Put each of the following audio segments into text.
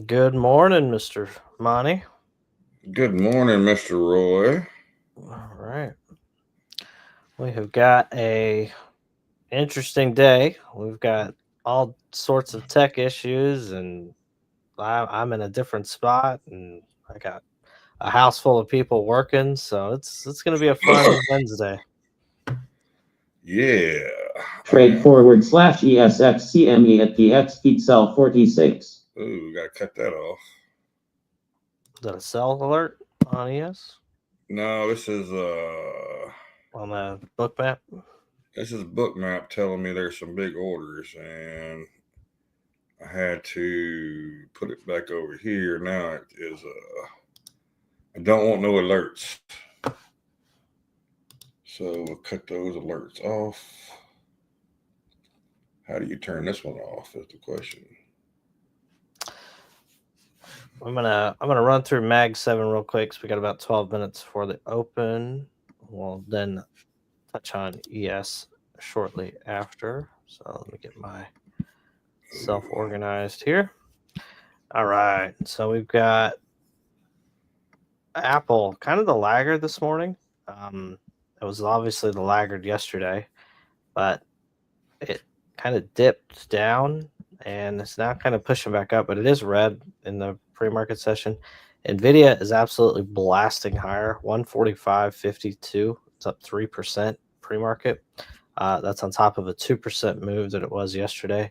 Good morning, Mr. Monty. Good morning, Mr. Roy. All right. We have got a interesting day. We've got all sorts of tech issues, and I'm in a different spot, and I got a house full of people working, so it's going to be a fun Wednesday. Yeah. Trade forward slash ESXCME at the X speed cell 46. Ooh, gotta cut that off. Is that a sell alert on ES No, on the book map? this is Bookmap telling me there's some big orders, and I had to put it back over here. Now it is. I don't want no alerts, so we'll cut those alerts off. How do you turn this one off? Is the question. I'm gonna run through Mag 7 real quick. So we got about 12 minutes for the open. We'll then touch on ES shortly after. So let me get my self organized here. All right. So we've got Apple, kind of the laggard this morning. It was obviously the laggard yesterday, but it kind of dipped down and it's now kind of pushing back up, but it is red in the pre-market session. Nvidia is absolutely blasting higher, 145.52. It's up 3% pre-market. That's on top of a 2% move that it was yesterday.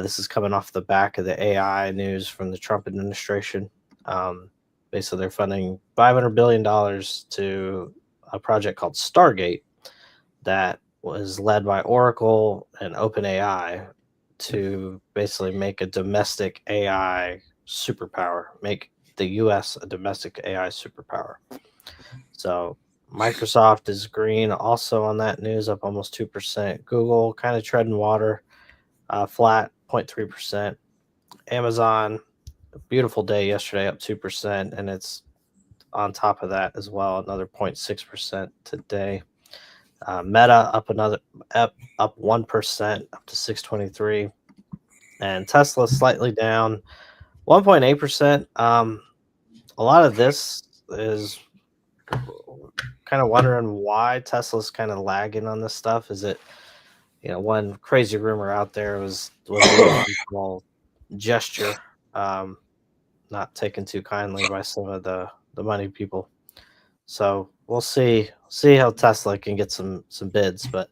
This is coming off the back of the AI news from the Trump administration. Basically, they're funding $500 billion to a project called Stargate that was led by Oracle and OpenAI to basically make a domestic AI superpower, make the US a domestic AI superpower. So Microsoft is green also on that news, up almost 2%. Google kind of treading water, flat 0.3%. Amazon, a beautiful day yesterday, up 2%. And it's on top of that as well, another 0.6% today. Meta up 1%, up to 623, and Tesla slightly down 1.8%. A lot of this is kind of wondering why Tesla's kind of lagging on this stuff. Is it, one crazy rumor out there was Elon gesture, um, not taken too kindly by some of the money people. So we'll see how Tesla can get some bids, but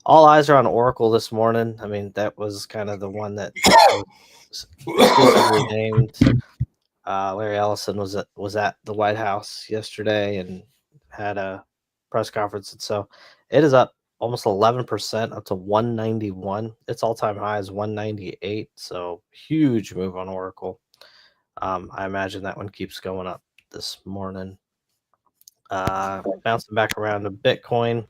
all eyes are on Oracle this morning. I mean, that was kind of the one that was exclusively named. Larry Ellison was at the White House yesterday and had a press conference, and so it is up almost 11%, up to 191. Its all-time high is 198. So huge move on Oracle. I imagine that one keeps going up this morning. Bouncing back around to Bitcoin.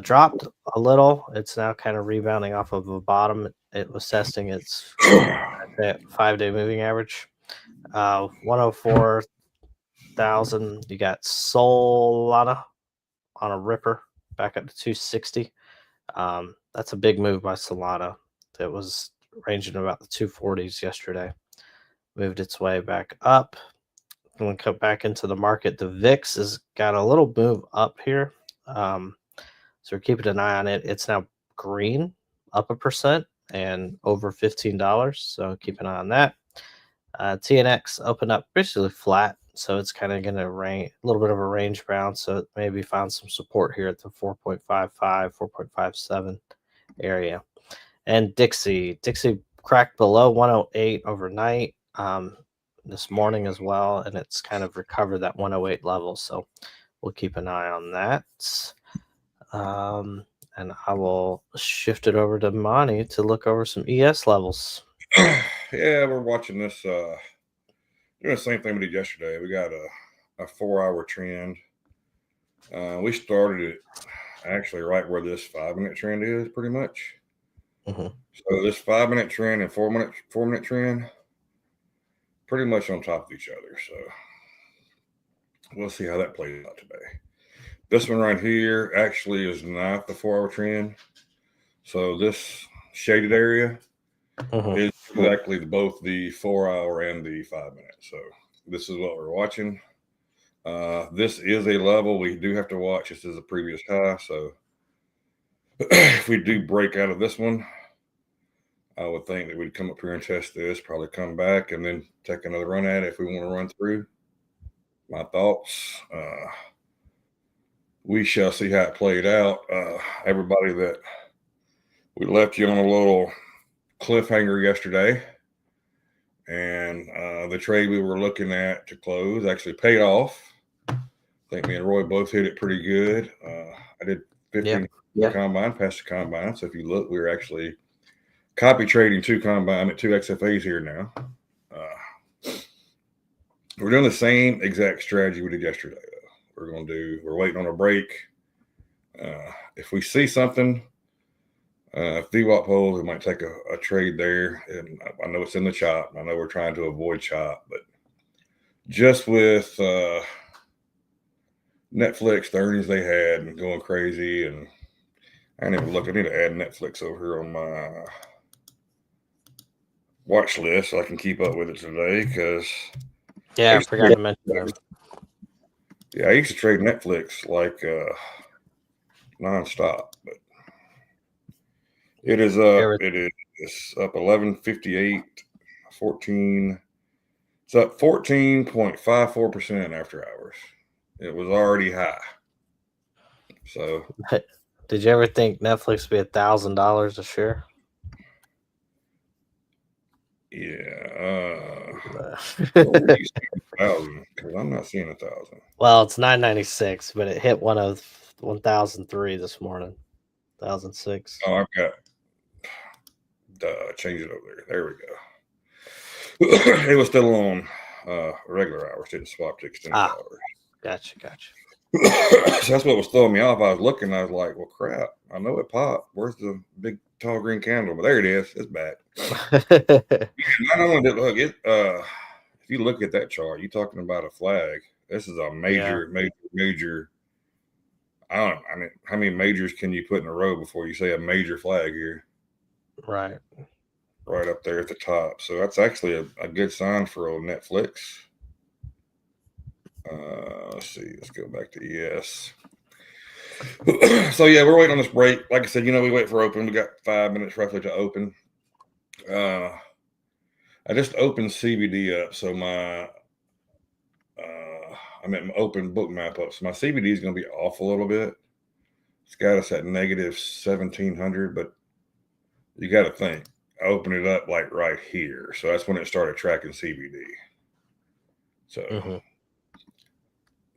Dropped a little. It's now kind of rebounding off of a bottom. It was testing its 5-day moving average. 104,000. You got Solana on a ripper back up to 260. That's a big move by Solana. It was ranging about the 240s yesterday. Moved its way back up. When we come back into the market, the VIX has got a little move up here. So we're keeping an eye on it. It's now green, up 1% and over $15. So keep an eye on that. TNX opened up basically flat. So it's kind of going to a little bit of a range bounce. So it maybe found some support here at the 4.55, 4.57 area. And Dixie cracked below 108 overnight. This morning as well, and it's kind of recovered that 108 level. So we'll keep an eye on that. And I will shift it over to Monty to look over some ES levels. Yeah, we're watching this. Doing the same thing we did yesterday. We got a 4-hour trend. We started it actually right where this 5-minute trend is, pretty much. Mm-hmm. So this 5-minute trend and 4-minute trend, pretty much on top of each other. So we'll see how that plays out today. This one right here actually is not the 4-hour trend. So this shaded area Mhm. is exactly both the 4 hour and the 5 minute. So this is what we're watching. This is a level we do have to watch. This is a previous high. So if we do break out of this one, I would think that we'd come up here and test this, probably come back and then take another run at it if we want to run through. My thoughts. We shall see how it played out. Everybody that we left you on a little cliffhanger yesterday, and the trade we were looking at to close actually paid off. I think me and Roy both hit it pretty good. I did 15 combine, past the combine. So if you look, we were actually copy trading 2 combine at 2 XFAs here now. We're doing the same exact strategy we did yesterday. We're waiting on a break. If we see something, if VWAP holds, we might take a trade there. And I know it's in the chop. I know we're trying to avoid chop, but just with Netflix, the earnings they had and going crazy, and I didn't even look. I need to add Netflix over here on my watch list so I can keep up with it today. Because I forgot to mention them. Yeah, I used to trade Netflix like nonstop, but it is up. It's up 11.58, 14. It's up 14.54% after hours. It was already high. So, did you ever think Netflix would be $1,000 a share? Yeah. Because I'm not seeing 1,000. Well, it's 996, but it hit 1,003 this morning. 1,006. Oh, I've got. Change it over there. There we go. It was still on regular hours. Didn't swap to extended hours. Gotcha. So that's what was throwing me off. I was looking. I was like, "Well, crap! I know it popped. Where's the big tall green candle?" But there it is. It's back. Not only did look it. If you look at that chart, you're talking about a flag. This is a major. I mean, how many majors can you put in a row before you say a major flag here? Right up there at the top. So that's actually a good sign for old Netflix. Let's see. Let's go back to ES. So yeah, we're waiting on this break. Like I said, we wait for open. We got 5 minutes roughly to open. I just opened CBD up, so my open book map up. So my CBD is going to be off a little bit. It's got us at negative 1,700, but you got to think. I opened it up like right here. So that's when it started tracking CBD. So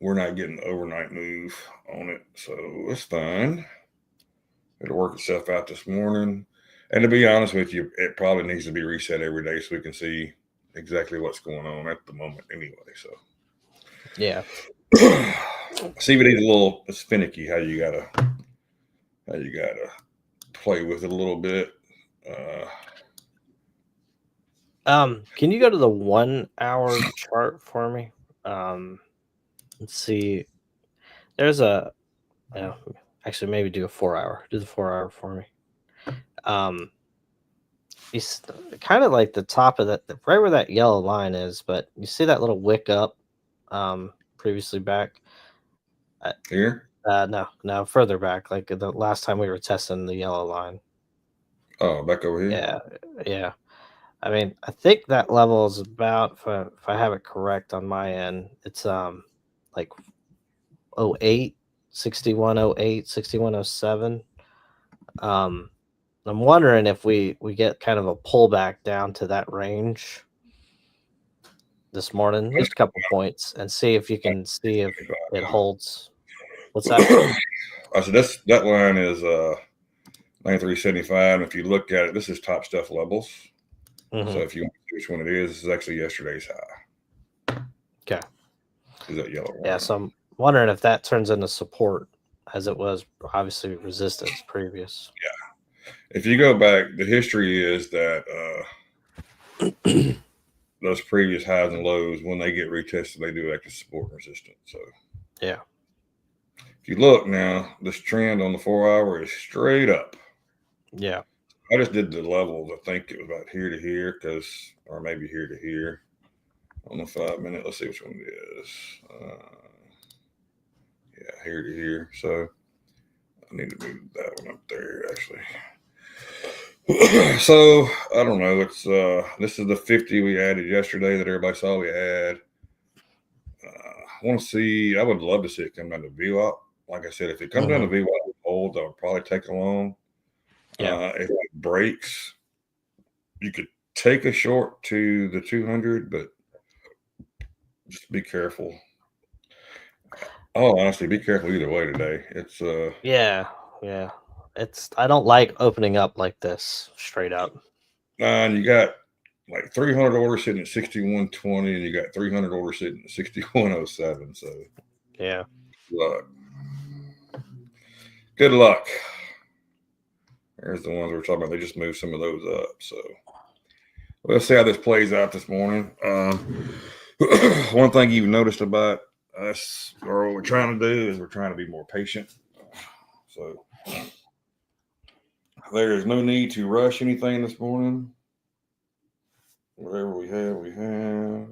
we're not getting an overnight move on it. So it's fine. It'll work itself out this morning. And to be honest with you, it probably needs to be reset every day so we can see exactly what's going on at the moment anyway. So yeah. CBD is it's finicky how you gotta play with it a little bit. Can you go to the 1 hour chart for me? Let's see. There's actually maybe do a 4 hour. Do the 4 hour for me. It's kind of like the top of that, right where that yellow line is, but you see that little wick up previously back here? No, further back, like the last time we were testing the yellow line. Oh, back over here? Yeah. I mean, I think that level is about, if I have it correct on my end, it's like 08, 6108, 6107. I'm wondering if we get kind of a pullback down to that range this morning, just a couple points, and see if you can see if it holds. What's that? I said that line is 93.75. And if you look at it, this is top stuff levels. So if you want to see which one it is, this is actually yesterday's high. Okay. Is that yellow line? Yeah, so I'm wondering if that turns into support, as it was obviously resistance previous. Yeah. If you go back, the history is that those previous highs and lows, when they get retested, they do act as support and resistance. So yeah. If you look now, this trend on the 4 hour is straight up. Yeah. I just did the levels. I think it was about here to here, or maybe here to here on the 5 minute. Let's see which one it is. Yeah, here to here. So I need to move that one up there actually. So I don't know. It's this is the 50 we added yesterday that everybody saw we had. I want to see. I would love to see it come down to VWAP. Like I said, if it comes down to VWAP holds, I would probably take it along. Yeah. If it breaks, you could take a short to the 200, but just be careful. Oh, honestly, be careful either way today. It's Yeah. I don't like opening up like this straight up. and you got like 300 orders sitting at 61.20, and you got 300 orders sitting at 61.07. So Yeah. Good luck. There's the ones we're talking about. They just moved some of those up. So let's see how this plays out this morning. One thing you've noticed about us, or what we're trying to do, is we're trying to be more patient. So there is no need to rush anything this morning. Whatever we have, we have.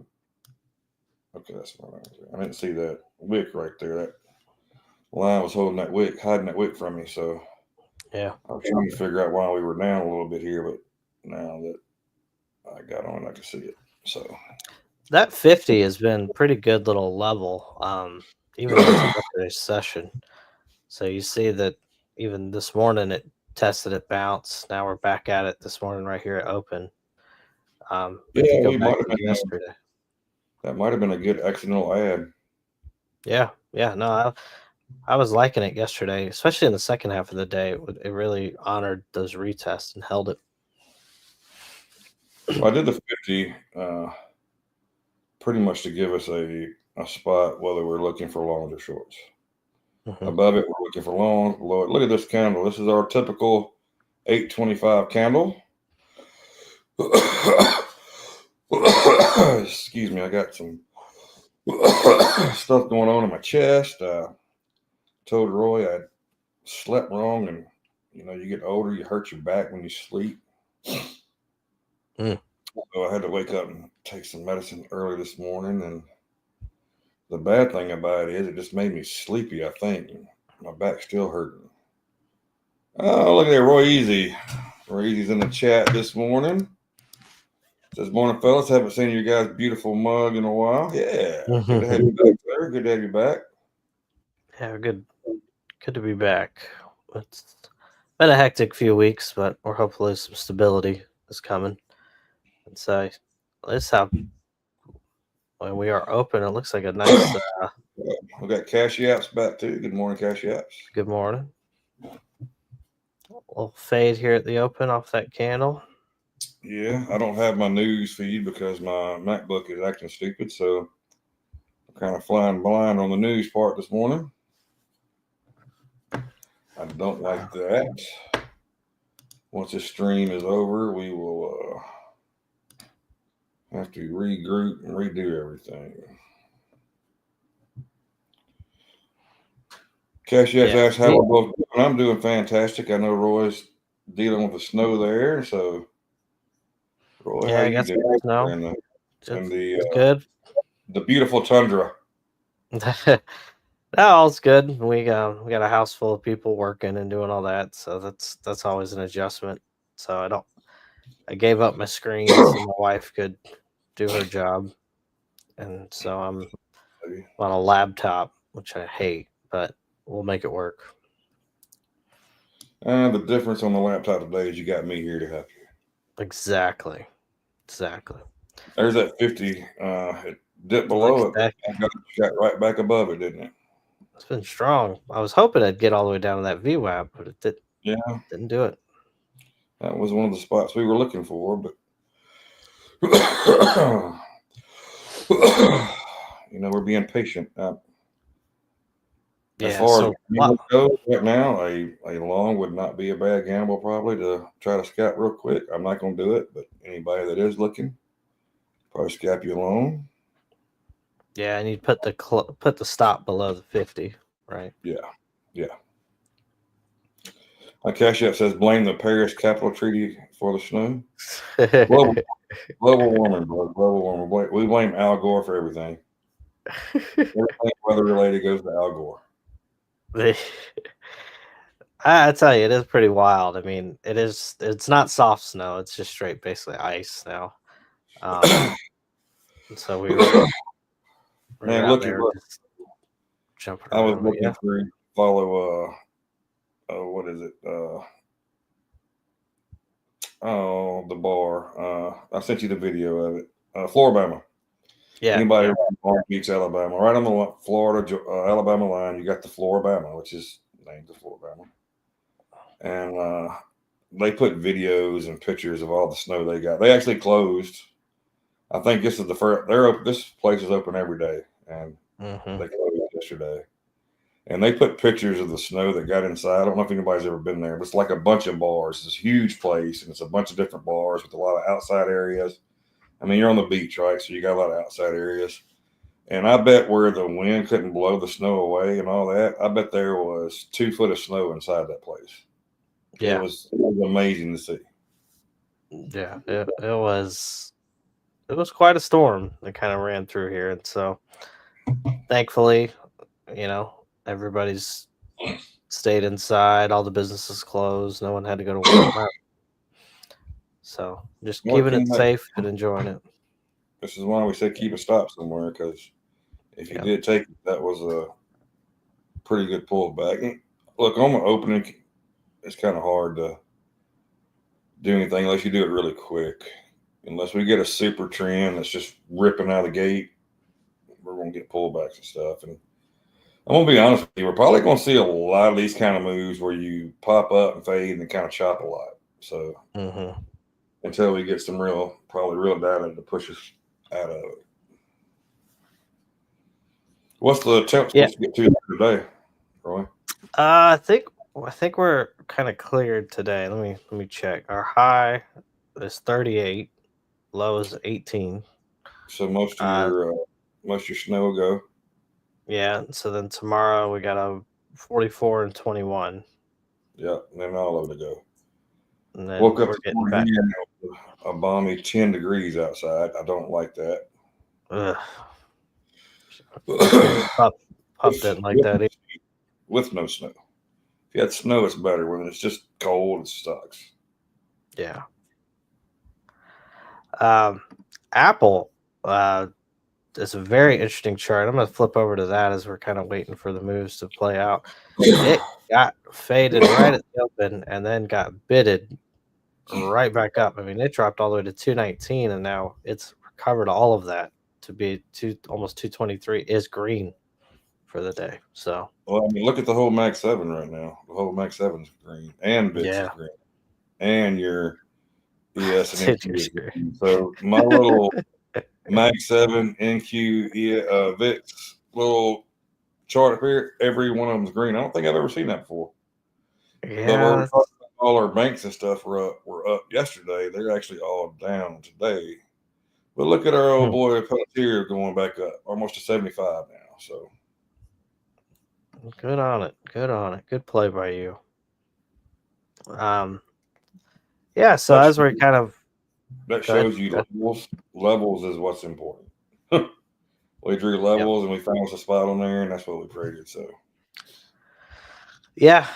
Okay, that's right. I didn't see that wick right there. That line was holding that wick, hiding that wick from me. So Yeah. I was trying to figure out why we were down a little bit here, but now that I got on, I can see it. So that 50 has been pretty good little level, even in yesterday's session. So you see that even this morning it tested it bounce. Now we're back at it this morning right here at open. yeah, go we back might have to been yesterday. that might have been a good accidental ad. Yeah. No, I was liking it yesterday, especially in the second half of the day. It really honored those retests and held it. Well, I did the 50 pretty much to give us a spot whether we're looking for longs or shorts. Above it, we're looking for longs. Below it, look at this candle. This is our typical 825 candle. Excuse me, I got some stuff going on in my chest. Told Roy I slept wrong, and you get older, you hurt your back when you sleep. So I had to wake up and take some medicine early this morning, and the bad thing about it is it just made me sleepy, I think. My back's still hurting. Oh, look at that, Roy Easy. Roy Easy's in the chat this morning. Says, morning, fellas. Haven't seen your guys' beautiful mug in a while. Yeah. Good to have you back, sir. Good to have you back. Yeah, good to be back. It's been a hectic few weeks, but we're hopefully some stability is coming. And so this how when we are open, it looks like a nice we got Cash Apps back too. Good morning, Cash Apps. good morning. A little fade here at the open off that candle. Yeah, I don't have my news feed because my MacBook is acting stupid, so I'm kind of flying blind on the news part this morning. I don't like that. Once this stream is over, we will have to regroup and redo everything. Cash asks how we're both doing. I'm doing fantastic. I know Roy's dealing with the snow there, so Roy, how you doing? Snow. And good. The beautiful tundra. No, all's good. We got a house full of people working and doing all that, so that's always an adjustment. So I gave up my screen so my wife could do her job, and so I'm on a laptop, which I hate, but we'll make it work. The difference on the laptop today is you got me here to help you. Exactly. There's that 50. It dipped below it. Got right back above it, didn't it? It's been strong. I was hoping I'd get all the way down to that VWAP, but it didn't do it. That was one of the spots we were looking for, but we're being patient. As far as goes right now, a long would not be a bad gamble probably to try to scalp real quick. I'm not going to do it, but anybody that is looking, probably scalp you long. Yeah, and you put the stop below the 50, right? Yeah. Cash App says blame the Paris Capital Treaty for the snow. Global warming, bro. Global warming. We blame Al Gore for everything. Everything weather related goes to Al Gore. I tell you, it is pretty wild. I mean, it's not soft snow, it's just straight basically ice now. So we were Man, out look at there what just jumping I was around. looking for. Follow what is it? The bar. I sent you the video of it. Floribama. Yeah. Anybody from Palm Beach, Alabama, right on the Florida Alabama line, you got the Floribama, which is named the Floribama, and they put videos and pictures of all the snow they got. They actually closed. I think this is the first. This place is open every day, and they closed yesterday. And they put pictures of the snow that got inside. I don't know if anybody's ever been there, but it's like a bunch of bars. It's this huge place, and it's a bunch of different bars with a lot of outside areas. I mean, you're on the beach, right? So you got a lot of outside areas. And I bet where the wind couldn't blow the snow away and all that, I bet there was 2 foot of snow inside that place. Yeah. It was amazing to see. Yeah, it was quite a storm that kind of ran through here. And so thankfully, everybody's stayed inside, all the businesses closed, no one had to go to work. So just keeping it safe and enjoying it. This is why we say keep a stop somewhere, because if you did take it, that was a pretty good pullback. Look, on the opening, it's kind of hard to do anything unless you do it really quick. Unless we get a super trend that's just ripping out of the gate, we're going to get pullbacks and stuff. And I'm going to be honest with you, we're probably going to see a lot of these kind of moves where you pop up and fade and kind of chop a lot. So until we get some probably real data to push us out of it. What's the temp supposed to get to today, Roy? I think we're kind of cleared today. Let me check. Our high is 38, low is 18. So most of your snow will go. Yeah. So then tomorrow we got a 44 and 21. Yeah, and then all of it go. And then woke up we're getting back. A balmy 10 degrees outside. I don't like that. Ugh. Pop didn't like that either. With no snow. If you had snow, it's better. When it's just cold, it sucks. Yeah. Apple is a very interesting chart. I'm going to flip over to that as we're kind of waiting for the moves to play out. It got faded right at the open and then got bidded right back up. I mean, it dropped all the way to 219, and now it's recovered all of that to be almost 223. Is green for the day. So, well, I mean, look at the whole Mag 7 right now. The whole Mag 7 is green, and BITS is green, and your ES and NQ is green. So my little Mag 7 NQ VIX little chart up here, every one of them is green. I don't think I've ever seen that before. Yeah. But all our banks and stuff were up yesterday. They're actually all down today. But look at our old boy Pelletier going back up, almost to 75 now. So good on it. Good play by you. Yeah. So as we're kind of that shows you levels is what's important. We drew levels and we found us a spot on there, and that's what we traded. So. Yeah.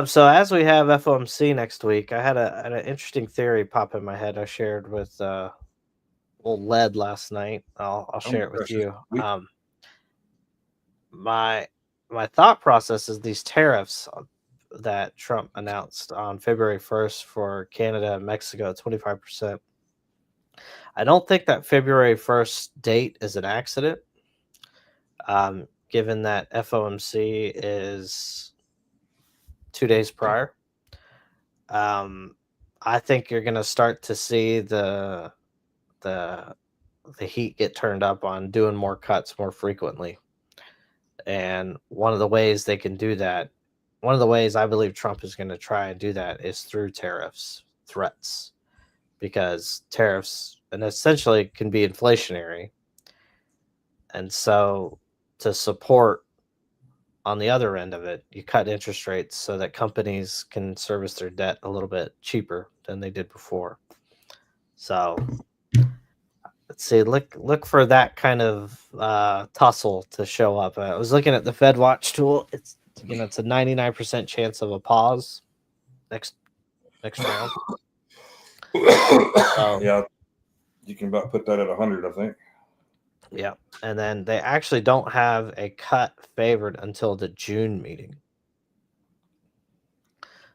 So as we have FOMC next week, I had an interesting theory pop in my head. I shared with old Led last night. I'll share it with you. My thought process is these tariffs that Trump announced on February 1st for Canada and Mexico, 25%. I don't think that February 1st date is an accident, given that FOMC is 2 days prior. I think you're going to start to see the heat get turned up on doing more cuts more frequently. And one of the ways they can do that, one of the ways I believe Trump is going to try and do that is through tariffs, threats, because tariffs and essentially can be inflationary. And so to support on the other end of it, you cut interest rates so that companies can service their debt a little bit cheaper than they did before. So let's see, look for that kind of tussle to show up. I was looking at the Fed Watch tool. It's it's a 99% chance of a pause next round. Yeah, you can about put that at 100, I think. Yeah, and then they actually don't have a cut favored until the June meeting.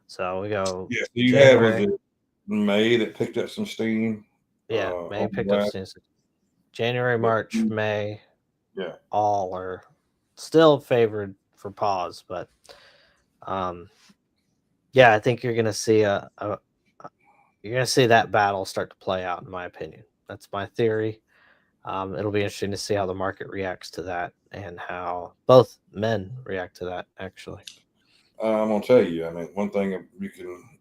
So we go. Yeah, so you January. had, was it May that picked up some steam? Yeah, May on picked up that? steam. January, March, May, Yeah. all are still favored for pause, but yeah, I think you're gonna see you're gonna see that battle start to play out, in my opinion. That's my theory. It'll be interesting to see how the market reacts to that and how both men react to that, actually. I'm gonna tell you. I mean, one thing you can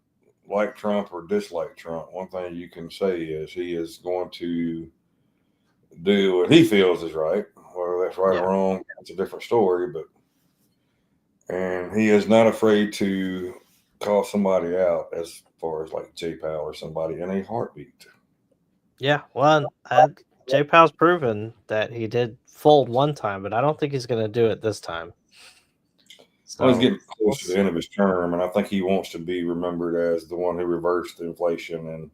like Trump or dislike Trump. One thing you can say is he is going to do what he feels is right. Whether that's right Yeah. or wrong, it's a different story. And he is not afraid to call somebody out, as far as like Jay Powell or somebody, in a heartbeat. Yeah, well, Jay Powell's proven that he did fold one time, but I don't think he's going to do it this time. So Well, he's getting close to the end of his term, and I think he wants to be remembered as the one who reversed the inflation and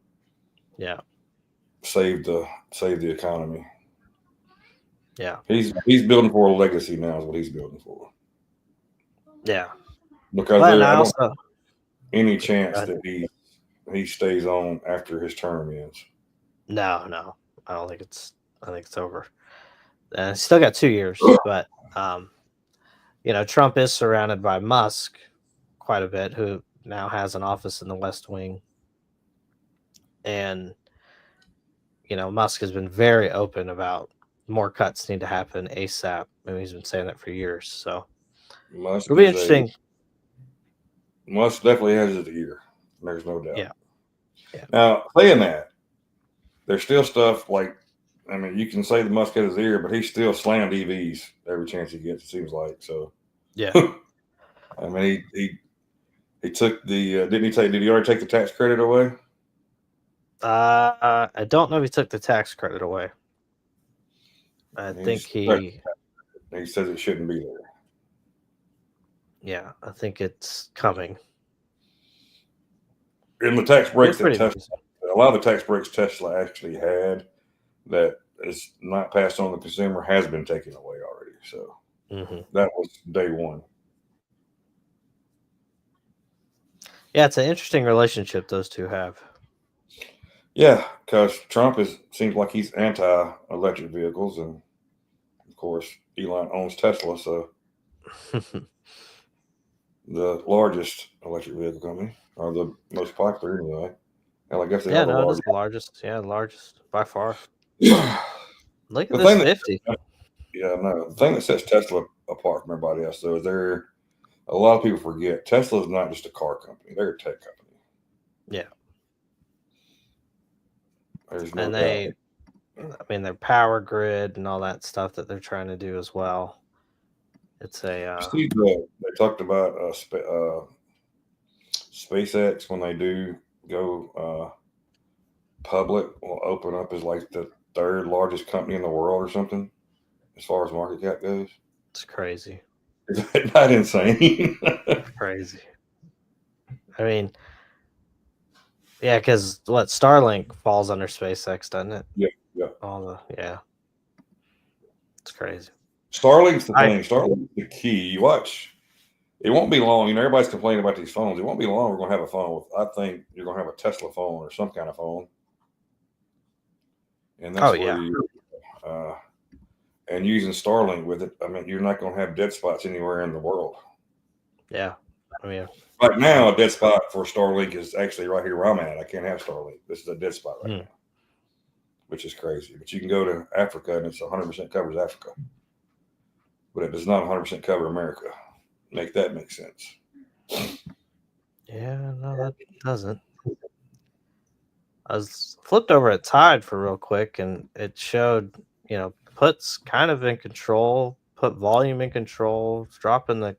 saved the economy. Yeah, he's building for a legacy now. Is what he's building for. Yeah, because but I also don't any chance that he stays on after his term ends. No, I don't think it's. I think it's over. And still got 2 years, but Trump is surrounded by Musk quite a bit, who now has an office in the West Wing, and Musk has been very open about more cuts need to happen ASAP. I mean, he's been saying that for years. So it'll be interesting. Musk definitely has his ear. There's no doubt. Yeah. Now, saying that, there's still stuff like, I mean, you can say the Musk has his ear, but he's still slammed EVs every chance he gets, it seems like. So, yeah. I mean, he took the, did he already take the tax credit away? I don't know if he took the tax credit away. I think he says it shouldn't be there. Yeah, I think it's coming. And the tax breaks that Tesla, a lot of the tax breaks Tesla actually had that is not passed on to the consumer has been taken away already. So that was day one. Yeah, it's an interesting relationship those two have. Yeah, because Trump seems like he's anti-electric vehicles, and of course Elon owns Tesla, so the largest electric vehicle company, or the most popular anyway. And I guess they are the largest. The largest. Yeah, the largest by far. Look at this 50. Yeah, no. The thing that sets Tesla apart from everybody else, though, is a lot of people forget Tesla is not just a car company; they're a tech company. Yeah. There's no and doubt. I mean, their power grid and all that stuff that they're trying to do as well. It's a. See, they talked about SpaceX when they do go public will open up as like the third largest company in the world or something, as far as market cap goes. It's crazy. Is that not insane? Crazy. I mean, yeah, because Starlink falls under SpaceX, doesn't it? Yeah. It's crazy. Starlink's the thing. Starlink's the key. You watch. It won't be long. Everybody's complaining about these phones. It won't be long. We're going to have a phone with. I think you're going to have a Tesla phone or some kind of phone. And that's and using Starlink with it, I mean, you're not going to have dead spots anywhere in the world. Yeah, I mean, right now, a dead spot for Starlink is actually right here where I'm at. I can't have Starlink. This is a dead spot right now, which is crazy. But you can go to Africa and it's 100% covers Africa, but it does not 100% cover America. Make that make sense? Yeah, no, that doesn't. I was flipped over at Tide for real quick, and it showed, puts kind of in control, put volume in control, dropping the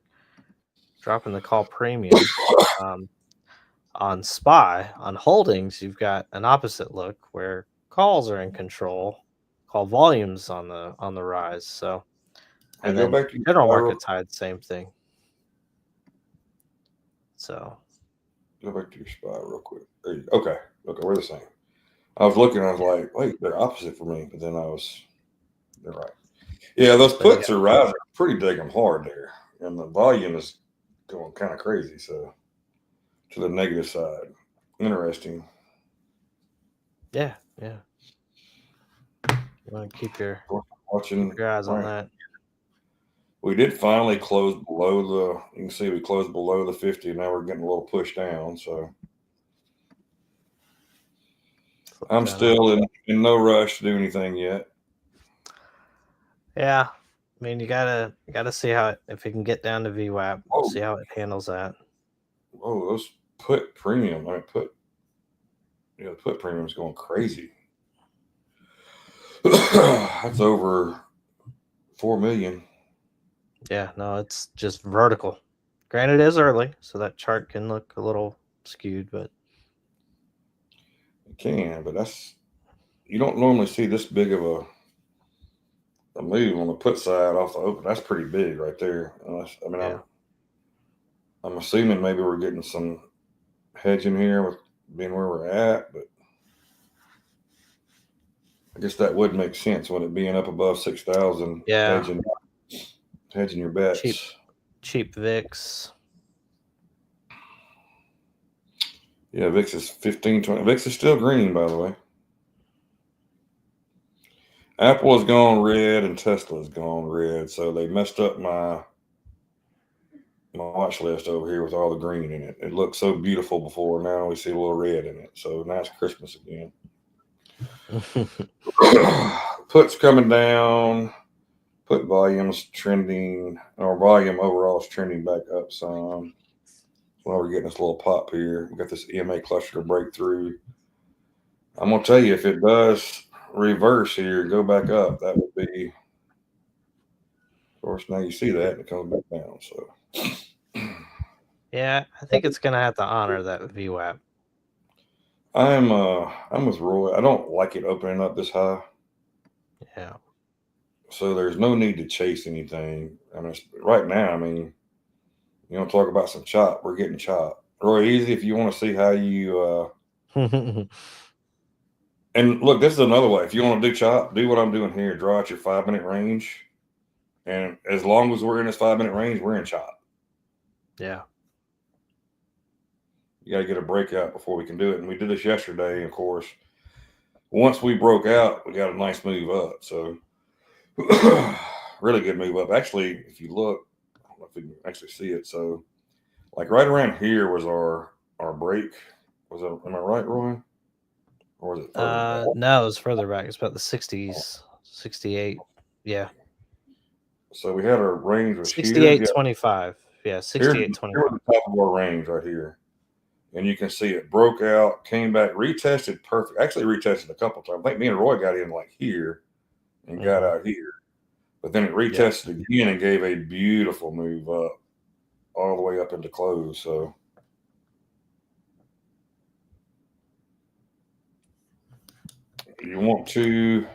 dropping the call premium. On SPY, on holdings, you've got an opposite look where calls are in control, call volumes on the rise. So, Hey, and go then back to your general SPY real- market side, same thing. So, Go back to your SPY real quick. There you go. Okay, we're the same. I was looking, I was like, wait, they're opposite for me, but then they're right. Yeah, those So you puts are rising pretty daggum hard there, and the volume is going kind of crazy. So, to the negative side, interesting. yeah. You want to keep your Watching eyes on right. that. We did finally close below you can see we closed below the 50. Now we're getting a little push down. So Flip I'm that up. still in no rush to do anything yet. Yeah, I mean you gotta see how if it can get down to VWAP, Oh. see how it handles that. Oh, those put premium. The put premium's going crazy. That's over 4 million. Yeah, no, it's just vertical. Granted, it is early, so that chart can look a little skewed, but It can, but you don't normally see this big of a move on the put side off the open. That's pretty big right there. yeah. I'm assuming maybe we're getting some hedging here with being where we're at, but I guess that would make sense when it being up above 6,000. Yeah. Hedging your bets. Cheap VIX. Yeah, VIX is 15.20. VIX is still green, by the way. Apple has gone red and Tesla has gone red, so they messed up my watch list over here with all the green in it. It looked so beautiful before. Now we see a little red in it. So now it's Christmas again. Puts coming down. Put volumes trending. Our volume overall is trending back up some. Well, we're getting this little pop here. We got this EMA cluster breakthrough. I'm gonna tell you, if it does reverse here, go back up, that would be. Of course, now you see that and it comes back down. So. Yeah, I think it's gonna have to honor that VWAP. I'm with Roy. I don't like it opening up this high. Yeah. So there's no need to chase anything. I mean, right now, I mean, you want to talk about some chop? We're getting chop. Roy, easy if you want to see how you. And look, this is another way. If you want to do chop, do what I'm doing here. Draw out your 5-minute range, and as long as we're in this 5-minute range, we're in chop. Yeah. You got to get a breakout before we can do it. And we did this yesterday, of course. Once we broke out, we got a nice move up. So really good move up. Actually, if you look, I don't know if you can actually see it. So like right around here was our break. Am I right, Roy? Or was it further back? No, it was further back. It's about the 60s, 68. Yeah. So we had our range was 68.25. Yeah, 68.25. Here's the top of our range right here. And you can see it broke out, came back, retested perfect. Actually retested a couple times. I think me and Roy got in like here and got out here. But then it retested again and gave a beautiful move up all the way up into close. So you want to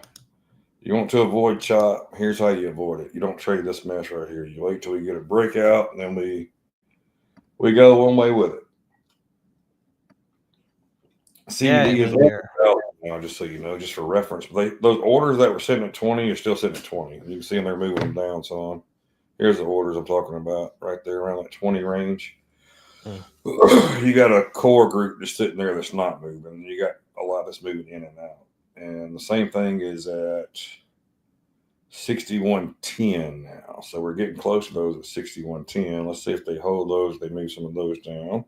avoid chop. Here's how you avoid it. You don't trade this mess right here. You wait till we get a breakout, and then we go one way with it. CBD is out now, just so you know, just for reference. Those orders that were sitting at 20 are still sitting at 20. You can see them, they're moving them down some. Here's the orders I'm talking about right there around that 20 range. You got a core group just sitting there that's not moving. You got a lot that's moving in and out. And the same thing is at 6110 now. So we're getting close to those at 6110. Let's see if they hold those. They move some of those down.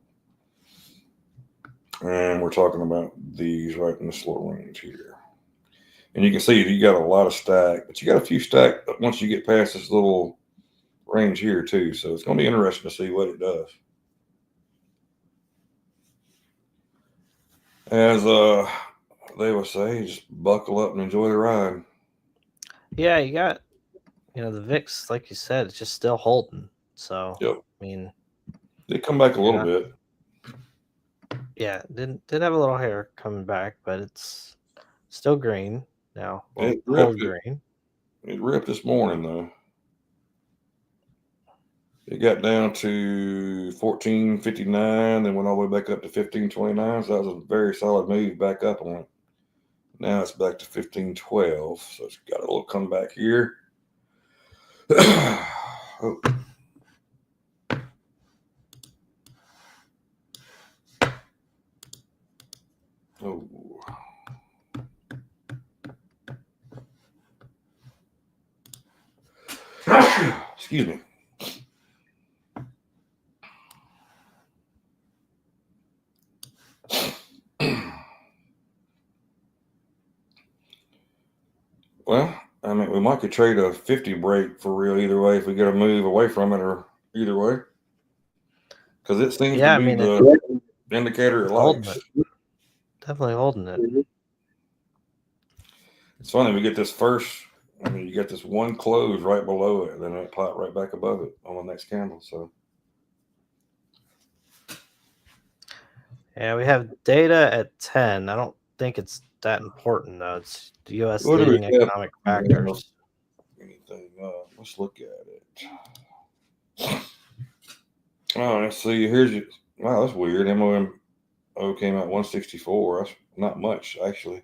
And we're talking about these right in this little range here. And you can see you got a lot of stack, but you got a few stack once you get past this little range here too. So it's going to be interesting to see what it does. As they would say, just buckle up and enjoy the ride. Yeah, you got, the VIX, like you said, it's just still holding. So, Yep. I mean, They come back a little Yeah. bit. Yeah, did have a little hair coming back, but it's still green now. Well, It whole ripped it. green. It ripped this morning though. It got down to 14.59, then went all the way back up to 15.29. So that was a very solid move back up on it. Now it's back to 15.12. So it's got a little comeback here. Oh. Oh. Excuse me. Well, I mean, we might could trade a 50 break for real either way if we get a move away from it or either way. Because it seems Yeah, to I be mean, the indicator it holding likes. it. Definitely holding it. It's funny, we get this first, I mean, you get this one close right below it, and then it popped right back above it on the next candle. So, Yeah, we have data at 10. I don't think it's that important though. It's the U.S. what do we leading have? economic factors. Anything? Let's look at it. Oh, let's see. Here's your. Wow, that's weird. MOMO came out 164. That's not much, actually.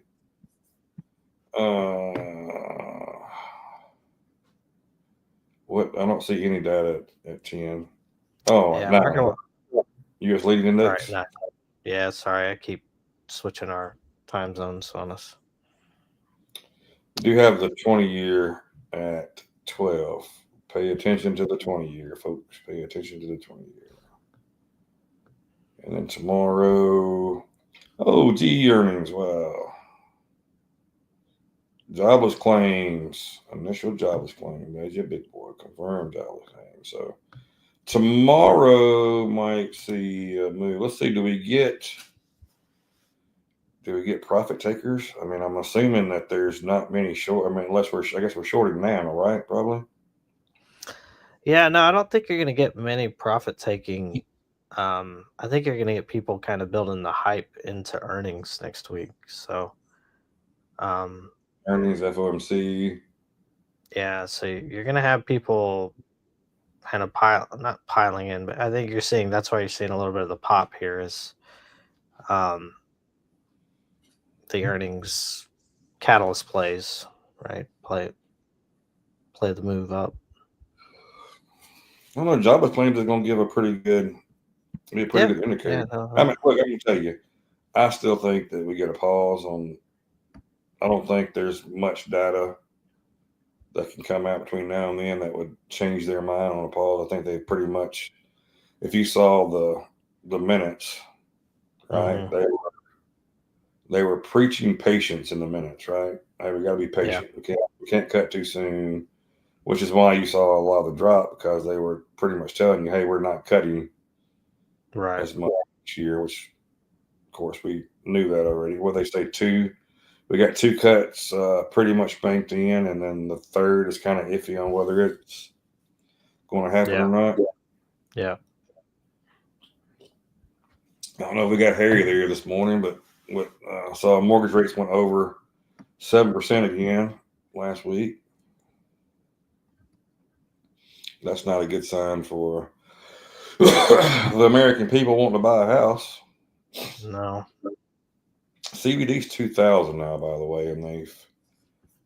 What? I don't see any data at 10. Oh, Yeah, now U.S. leading index. All right, yeah, sorry, I keep switching our time zones on us. We do have the 20-year at 12. Pay attention to the 20-year, folks. Pay attention to the 20-year. And then tomorrow, GE earnings. Wow. Jobless claims. Initial jobless claim. There's your big boy. Confirmed jobless claim. So tomorrow might see a move. Let's see. Do we get profit takers? I mean, I'm assuming that there's not many short. I mean, unless I guess we're shorting now, right? Probably. Yeah, no, I don't think you're going to get many profit taking. I think you're going to get people kind of building the hype into earnings next week. So, earnings, FOMC. Yeah, so you're going to have people kind of not piling in, but I think that's why you're seeing a little bit of the pop here is the earnings catalyst plays, right? Play the move up. I don't know. Jobless claims is going to give a pretty good indicator. Yeah, no. I mean, look, I can tell you, I still think that we get a pause on. I don't think there's much data that can come out between now and then that would change their mind on a pause. I think they pretty much, if you saw the minutes, right? Mm-hmm. They were preaching patience in the minutes, right? Hey, we got to be patient. Yeah. We can't cut too soon, which is why you saw a lot of the drop because they were pretty much telling you, hey, we're not cutting as much this year, which of course we knew that already. What they say, we got 2 cuts pretty much banked in, and then the third is kind of iffy on whether it's going to happen or not. Yeah. I don't know if we got Harry there this morning, but saw mortgage rates went over 7% again last week. That's not a good sign for the American people wanting to buy a house. No. CBD's 2,000 now, by the way, and they've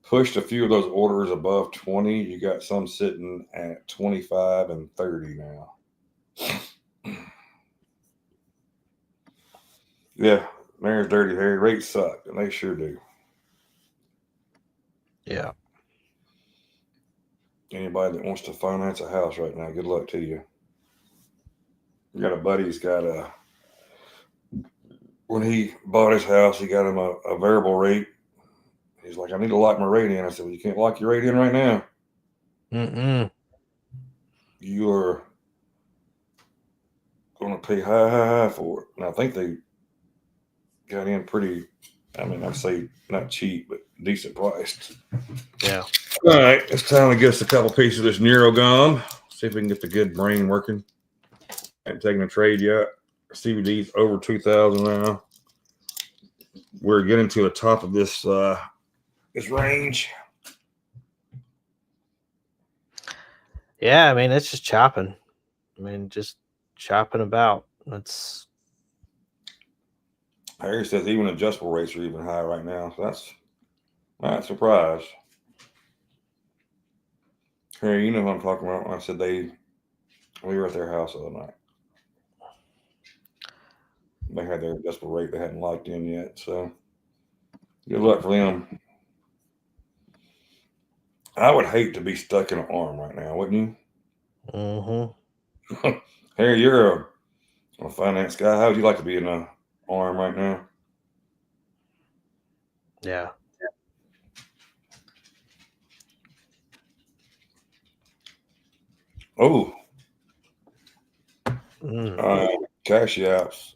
pushed a few of those orders above 20. You got some sitting at 25 and 30 now. Yeah, Mayor's dirty, Harry. Rates suck, and they sure do. Yeah. Anybody that wants to finance a house right now, good luck to you. You got a buddy who's got when he bought his house, he got him a variable rate. He's like, I need to lock my rate in. I said, well, you can't lock your rate in right now. You are going to pay high for it. And I think they got in pretty, I'd say not cheap, but decent priced. Yeah. All right, it's time to get us a couple pieces of this Neurogum. See if we can get the good brain working. Ain't taking a trade yet. CBD's over 2,000 now. We're getting to the top of this range. Yeah, I mean, it's just chopping. I mean, just chopping about. It's Harry says even adjustable rates are even high right now. So that's not a surprise. Harry, you know what I'm talking about. I said we were at their house the other night. They had their adjustable rate they hadn't locked in yet. So good luck for them. I would hate to be stuck in an arm right now, wouldn't you? mm-hmm. Harry, you're a finance guy. How would you like to be in an arm right now? Yeah. Oh, Mm. cash apps.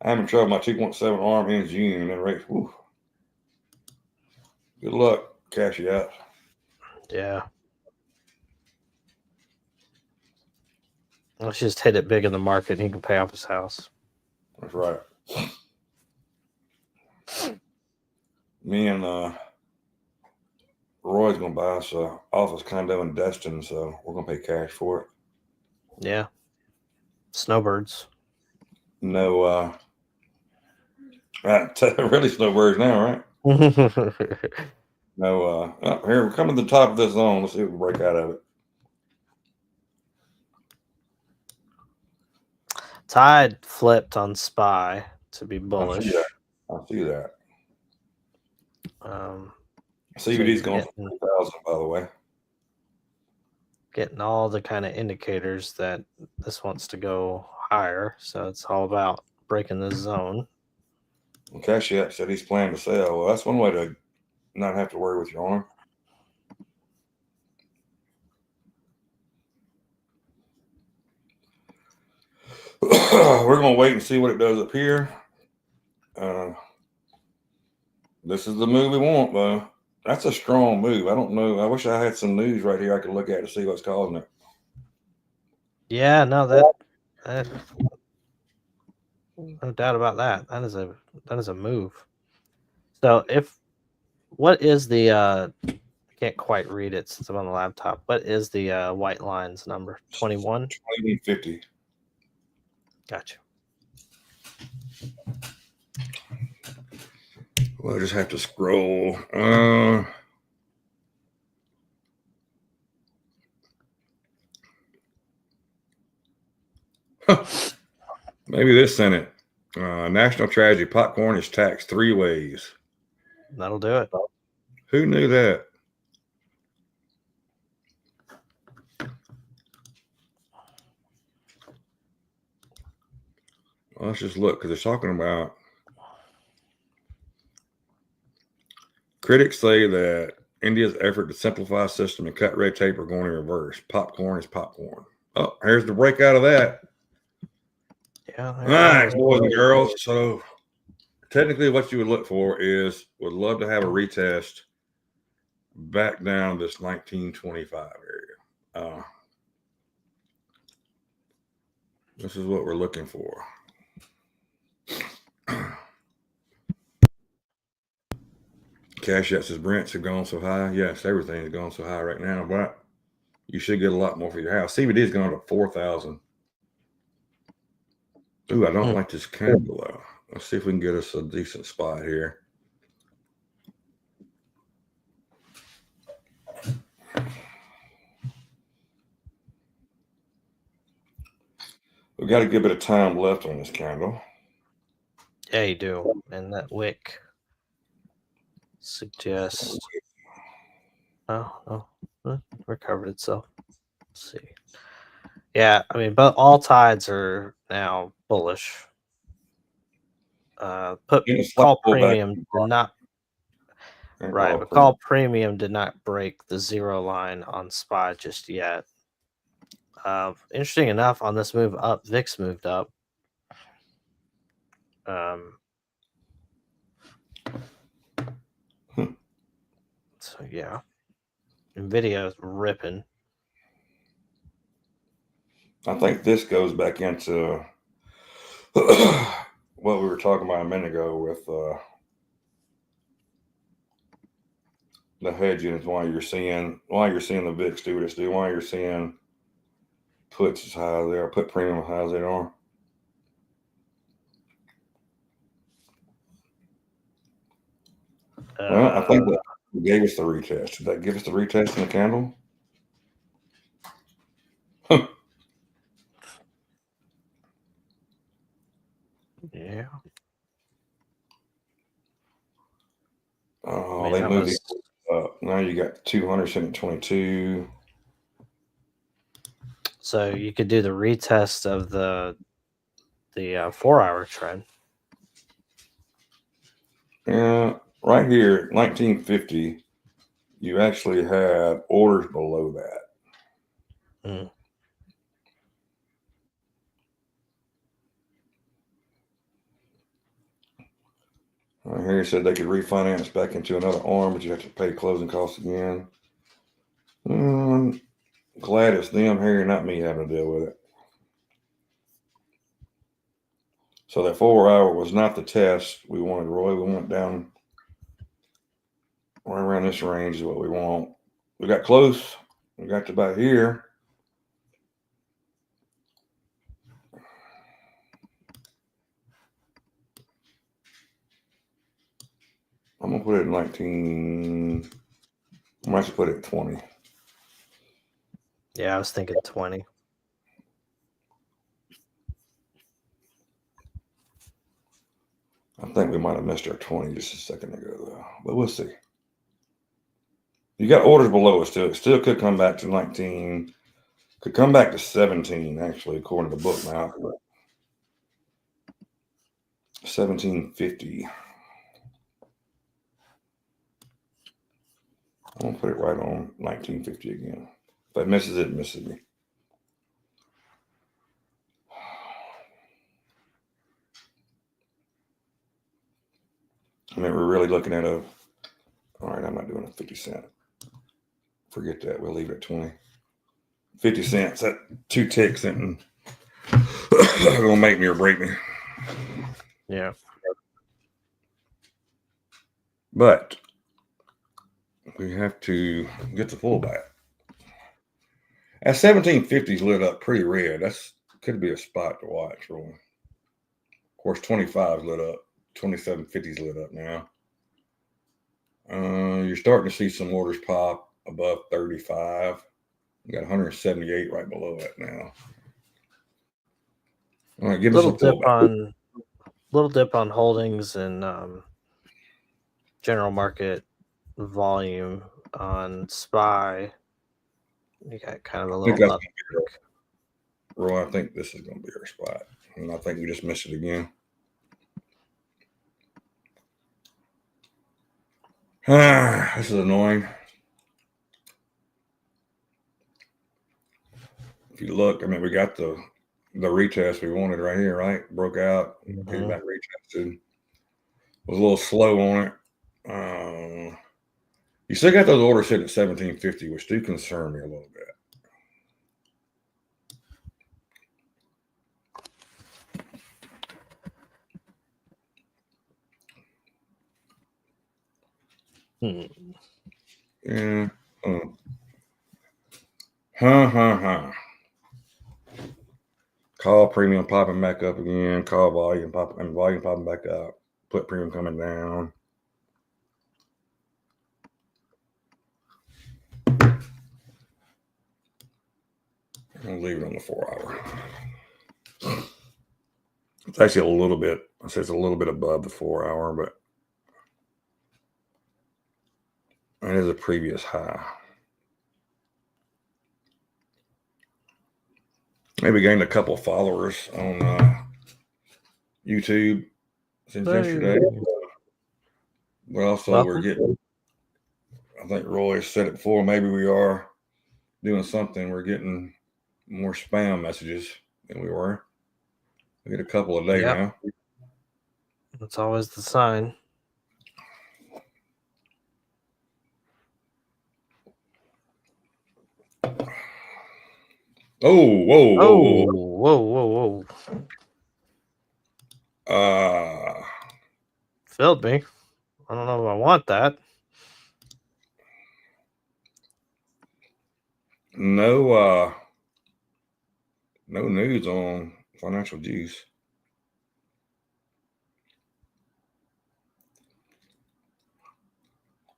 I'm in trouble. My 2.7 arm ends June and then rates. Whew. Good luck, cash apps. Yeah. Let's just hit it big in the market and he can pay off his house. That's right. Me and Roy's gonna buy us an office condo in Destin, so we're gonna pay cash for it. Yeah. Snowbirds. No, really snowbirds now, right? No, here we're coming to the top of this zone. Let's see if we can break out of it. Tide flipped on SPY to be bullish. I see that. Um, CBD's going for 4,000, by the way. Getting all the kind of indicators that this wants to go higher. So it's all about breaking this zone. Well, Cash App said he's planning to sell. Well, that's one way to not have to worry with your arm. We're going to wait and see what it does up here. This is the move we want, though. That's a strong move. I don't know. I wish I had some news right here I could look at to see what's causing it. Yeah, no, that no doubt about that. That is a move. So what is the I can't quite read it since I'm on the laptop. What is the white lines number? 21? 2050. Gotcha. Well, I just have to scroll. Maybe this sent it. National tragedy. Popcorn is taxed 3 ways. That'll do it. Who knew that? Well, let's just look because they're talking about. Critics say that India's effort to simplify the system and cut red tape are going in reverse. Popcorn is popcorn. Oh, here's the breakout of that. Yeah. Nice, boys and girls. So technically what you would look for is would love to have a retest back down this 1925 area. This is what we're looking for. Cash App says Brents have gone so high. Yes, everything is going so high right now, but you should get a lot more for your house. CBD is going to 4,000. Ooh, I don't like this candle though. Let's see if we can get us a decent spot here. We've got a good bit of time left on this candle. Yeah, you do. And that wick suggests. Oh, recovered itself. Let's see. Yeah, I mean, but all tides are now bullish. Call premium did not. Right, but call premium did not break the 0 line on SPY just yet. Interesting enough, on this move up, VIX moved up. So yeah, Nvidia is ripping. I think this goes back into what we were talking about a minute ago with the hedging is why you're seeing the VIX do what it's doing, why you're seeing puts as high as they are, put premium as high as they are. Well, I think that gave us the retest. Did that give us the retest in the candle? Yeah. Oh, I mean, they that moved was it up. Now you got 200 sitting at 22. so you could do the retest of the 4-hour trend. Yeah, right here, 1950, you actually had orders below that. Mm. Right here, it said they could refinance back into another arm, but you have to pay closing costs again. Glad it's them here, not me having to deal with it. So that 4-hour was not the test we wanted, Roy. We went down right around this range is what we want. We got close. We got to about here. I'm gonna put it at 19. I might put it at 20. Yeah, I was thinking 20. I think we might have missed our 20 just a second ago, though. But we'll see. You got orders below it still. It still could come back to 19. Could come back to 17, actually, according to the book now. 1750. I'm going to put it right on 1950 again. If it misses it, it misses me. I mean, we're really looking at a. All right, I'm not doing a 50 cent. Forget that. We'll leave it at 20. 50 cents. That 2 ticks and gonna make me or break me. Yeah. But we have to get the pullback. At 1750's lit up pretty red. That's could be a spot to watch, really. Of course, 25's lit up. 2750's lit up now. You're starting to see some orders pop above 35. You got 178 right below that now. All right, give us a pullback. Little dip on holdings and general market volume on SPY. You got kind of a little uptick. Roy, I think this is going to be our spot. And I think we just missed it again. This is annoying. If you look, I mean, we got the retest we wanted right here, right? Broke out, came back retested. Was a little slow on it. You still got those orders sitting at 1750, which do concern me a little bit. Yeah. Call premium popping back up again. Call volume popping back up. Put premium coming down. I'll leave it on the 4-hour. It's actually a little bit. I say it's a little bit above the 4-hour, but it is a previous high. Maybe gained a couple of followers on YouTube since yesterday. But also we're getting, I think Roy said it before, maybe we are doing something. We're getting more spam messages than we were. We get a couple a day now. That's always the sign. Oh, whoa, whoa, Oh, whoa, whoa, whoa, whoa. whoa. Filled me. I don't know if I want that. No news on financial juice.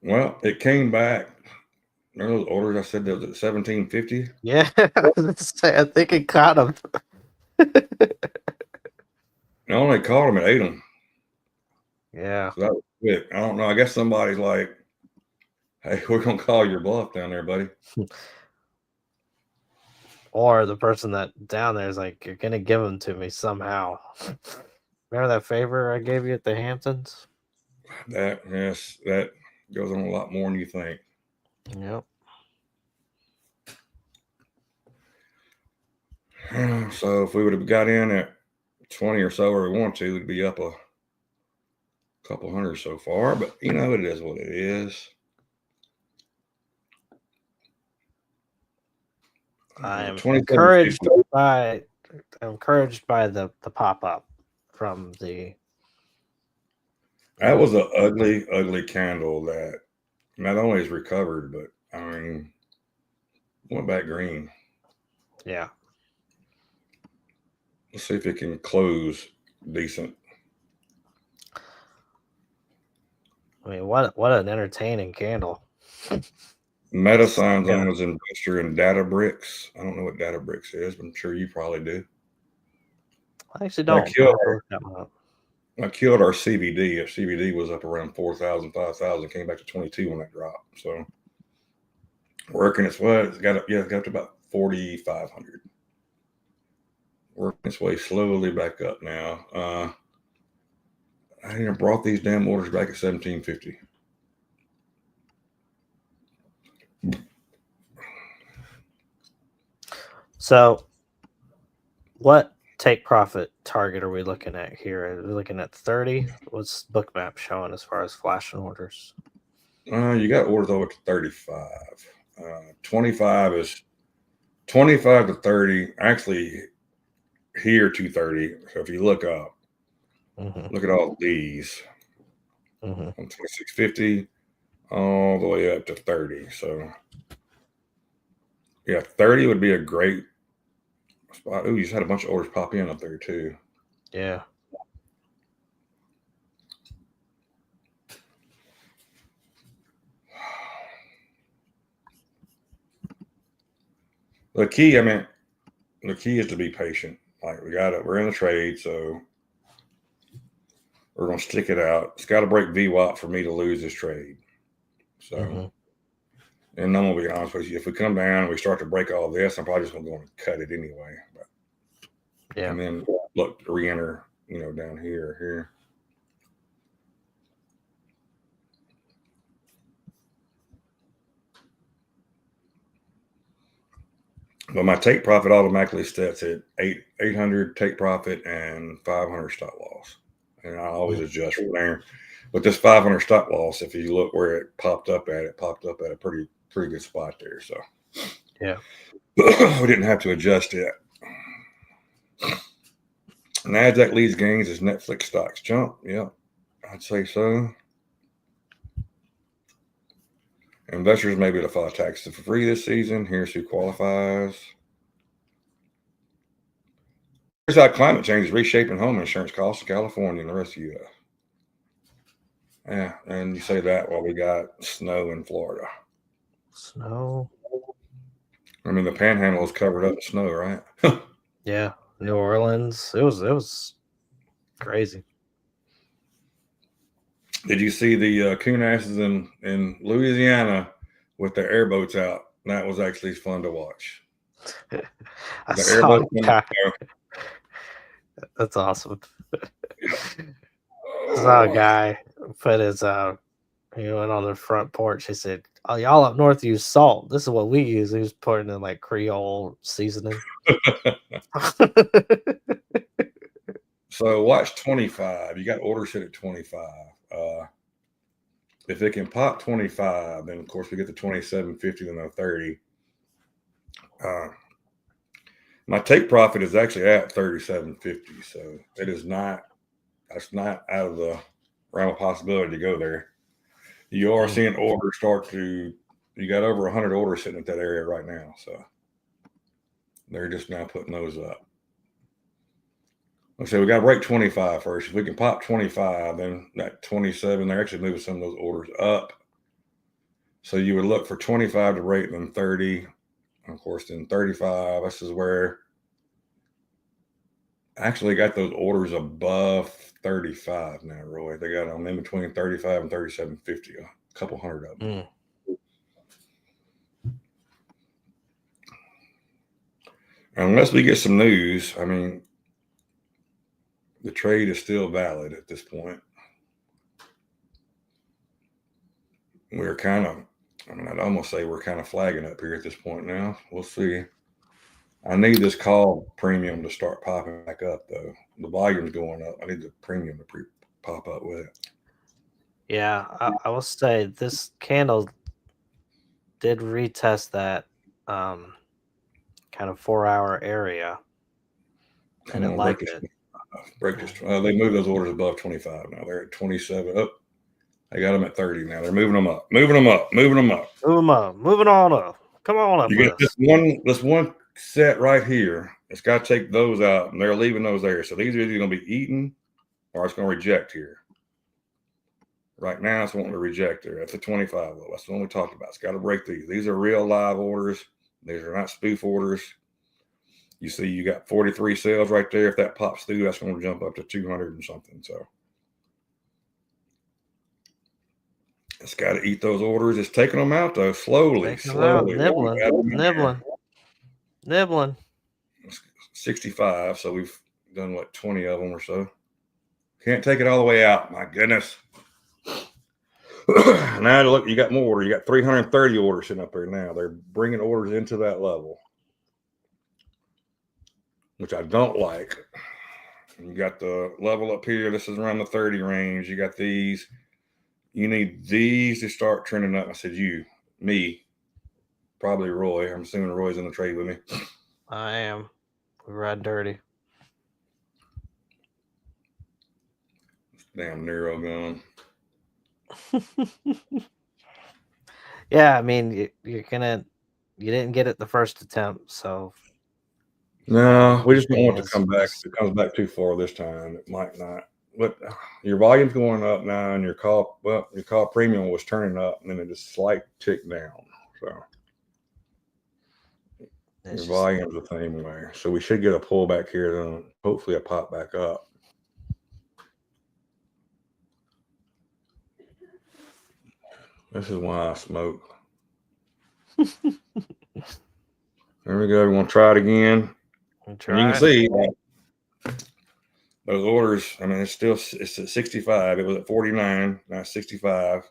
Well, it came back. Remember those orders I said that was at 1750? Yeah, I was gonna say, I think it caught him. I only caught them and ate them. Yeah. So that was quick. I don't know. I guess somebody's like, hey, we're going to call your bluff down there, buddy. Or the person that down there is like, you're gonna give them to me somehow. Remember that favor I gave you at the Hamptons? Yes, that goes on a lot more than you think. Yep. So if we would have got in at 20 or so where we want to, we'd be up a couple hundred so far. But you know, it is what it is. I am 27.50. encouraged by the pop up from the. That was an ugly, ugly candle that not only is recovered, but I mean, went back green. Yeah. Let's see if it can close decent. I mean, what an entertaining candle. MetaSign's on as investor in Databricks. I don't know what Databricks is, but I'm sure you probably do. I actually don't. I killed our CBD. If CBD was up around 4,000, 5,000, came back to 22 when that dropped. So working its way, it's got up to about 4,500. Working its way slowly back up now. I brought these damn orders back at 1750. So, what take profit target are we looking at here? Are we looking at 30? What's Bookmap showing as far as flashing orders? You got orders over to 35. 25 is 25 to 30. Actually, here to 30. So if you look up, look at all these. On 2650 all the way up to 30. So yeah, 30 would be a great spot. Ooh, you just had a bunch of orders pop in up there too. Yeah. The key is to be patient. Like we're in the trade, so we're gonna stick it out. It's got to break VWAP for me to lose this trade. So, and I'm gonna be honest with you, if we come down and we start to break all this, I'm probably just gonna go and cut it anyway. But, yeah, and then look, re-enter, down here. But my take profit automatically sets at 800 take profit and 500 stop loss, and I always adjust from there. But this 500 stop loss, if you look where it popped up at a pretty good spot there. So yeah, we didn't have to adjust it. NASDAQ leads gains as Netflix stocks jump. Yeah, I'd say so. Investors may be able to file taxes for free this season. Here's who qualifies. Here's how climate change is reshaping home insurance costs in California and the rest of the U.S. Yeah, and you say that while we got snow in Florida. Snow. I mean, the Panhandle is covered up in snow, right? Yeah, New Orleans. It was crazy. Did you see the coon asses in Louisiana with their airboats out? That was actually fun to watch. I saw a guy. That's awesome. I saw a guy put his he went on the front porch. He said, "Oh, y'all up north use salt. This is what we use." He was putting in like Creole seasoning. So watch 25. You got orders hit at 25. If it can pop 25, then of course we get the 27.50 and the 30. My take profit is actually at 37.50, so it is not. That's not out of the realm of possibility to go there. You are seeing orders start to. You got over 100 orders sitting at that area right now, so they're just now putting those up. Let's say we got to break 25 first. If we can pop 25, then that 27, they're actually moving some of those orders up. So you would look for 25 to break, then 30. Of course, then 35. This is where I actually got those orders above 35 now, Roy. They got them in between 35 and 37.50, a couple hundred of them. Unless we get some news, I mean, the trade is still valid at this point. We're kind of, I mean, I'd almost say we're kind of flagging up here at this point now. We'll see. I need this call premium to start popping back up, though. The volume's going up. I need the premium to pop up with it. Yeah, I will say this candle did retest that kind of 4-hour area, and it liked it. Break this. They moved those orders above 25 now. They're at 27. Oh, I got them at 30 now. They're moving them up. Moving them up. Moving them up. Move them up. Moving on up. Come on up. You get this one set right here. It's got to take those out, and they're leaving those there. So these are either going to be eaten or it's going to reject here. Right now, it's wanting to reject there. That's the 25 level. That's the one we talked about. It's got to break these. These are real live orders. These are not spoof orders. You see, you got 43 sales right there. If that pops through, that's going to jump up to 200 and something. So it's got to eat those orders. It's taking them out, though, slowly. Nibbling. 65. So we've done, 20 of them or so. Can't take it all the way out. My goodness. Now, look, you got more orders. You got 330 orders sitting up there now. They're bringing orders into that level, which I don't like. You got the level up here. This is around the 30 range. You got these. You need these to start trending up. I said me, probably Roy. I'm assuming Roy's in the trade with me. I am. We ride dirty. Damn Nero gun. Yeah, I mean, you didn't get it the first attempt, so. No, we just don't want it to come back. If it comes back too far this time, it might not. But your volume's going up now, and your call premium was turning up, and then it just slight tick down. So your volume's the same way. So we should get a pullback here, then hopefully a pop back up. This is why I smoke. There we go. We want to try it again. And you can see those orders. I mean, it's at 65. It was at 49. Now it's 65.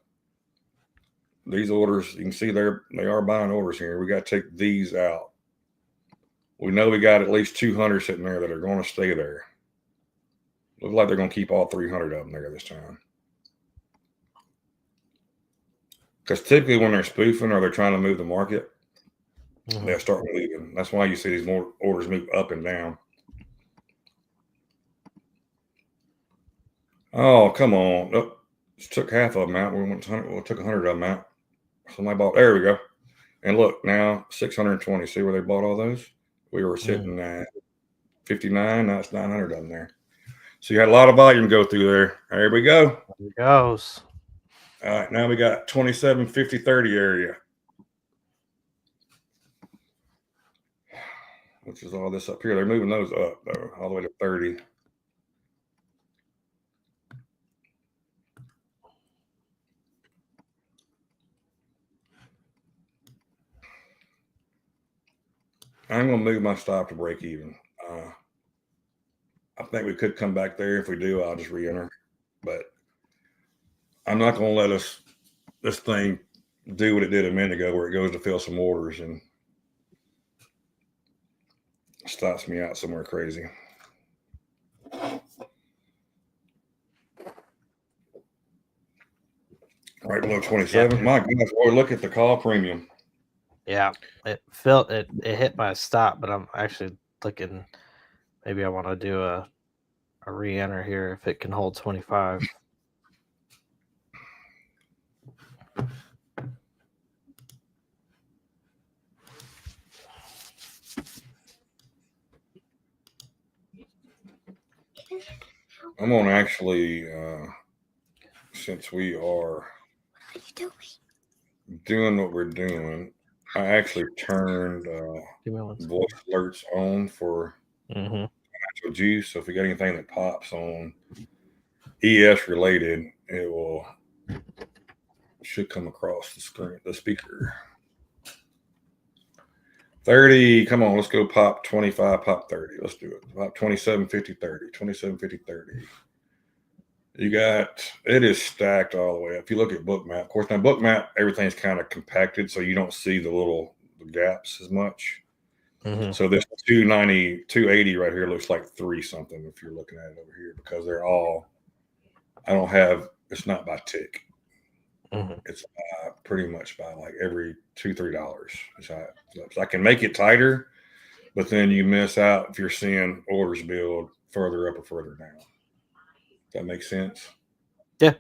These orders, you can see they are buying orders here. We got to take these out. We know we got at least 200 sitting there that are going to stay there. Looks like they're going to keep all 300 of them there this time. Because typically when they're spoofing or they're trying to move the market, they'll start moving. That's why you see these more orders move up and down. Oh, come on. Oh, just took half of them out. We took 100 of them out. Somebody bought. There we go. And look, now 620. See where they bought all those? We were sitting at 59. Now it's 900 of them there. So you had a lot of volume go through there. There we go. There it goes. All right, now we got 27, 50, 30 area, which is all this up here. They're moving those up, though, all the way to 30. I'm going to move my stop to break even. I think we could come back there. If we do, I'll just re-enter. But I'm not going to let this thing do what it did a minute ago, where it goes to fill some orders and stops me out somewhere crazy. Right below 27. Yeah. My goodness, boy, look at the call premium. Yeah, it hit my stop, but I'm actually looking. Maybe I want to do a re-enter here if it can hold 25. I'm going to actually, since we are What are you doing what we're doing, I actually turned Give me one second. voice alerts on for Mm-hmm. Financial Juice. So if you got anything that pops on ES related, it should come across the screen, the speaker. 30, come on, let's go pop 25, pop 30. Let's do it. Pop 27, 50, 30, 27, 50, 30. You got, it is stacked all the way up. If you look at Bookmap, of course, now Bookmap, everything's kind of compacted, so you don't see the gaps as much. Mm-hmm. So this 290, 280 right here looks like 3 something if you're looking at it over here, because they're all, it's not by tick. Mm-hmm. It's pretty much by like every $2-3. So I can make it tighter, but then you miss out if you're seeing orders build further up or further down. That makes sense? Yeah.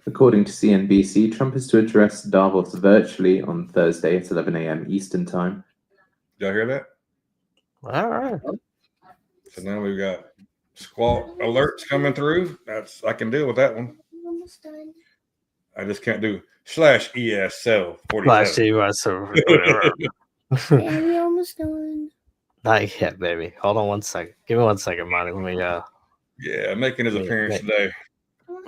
According to CNBC, Trump is to address Davos virtually on Thursday at 11 a.m. Eastern Time. Did y'all hear that? All right. So now we've got squawk alerts coming through. I can deal with that one. I'm almost done. I just can't do /ESL 47. Last year was so Yeah, we're almost done. Not yet, baby. Hold on one second. Give me 1 second, Monty. Let me Yeah, making his appearance today.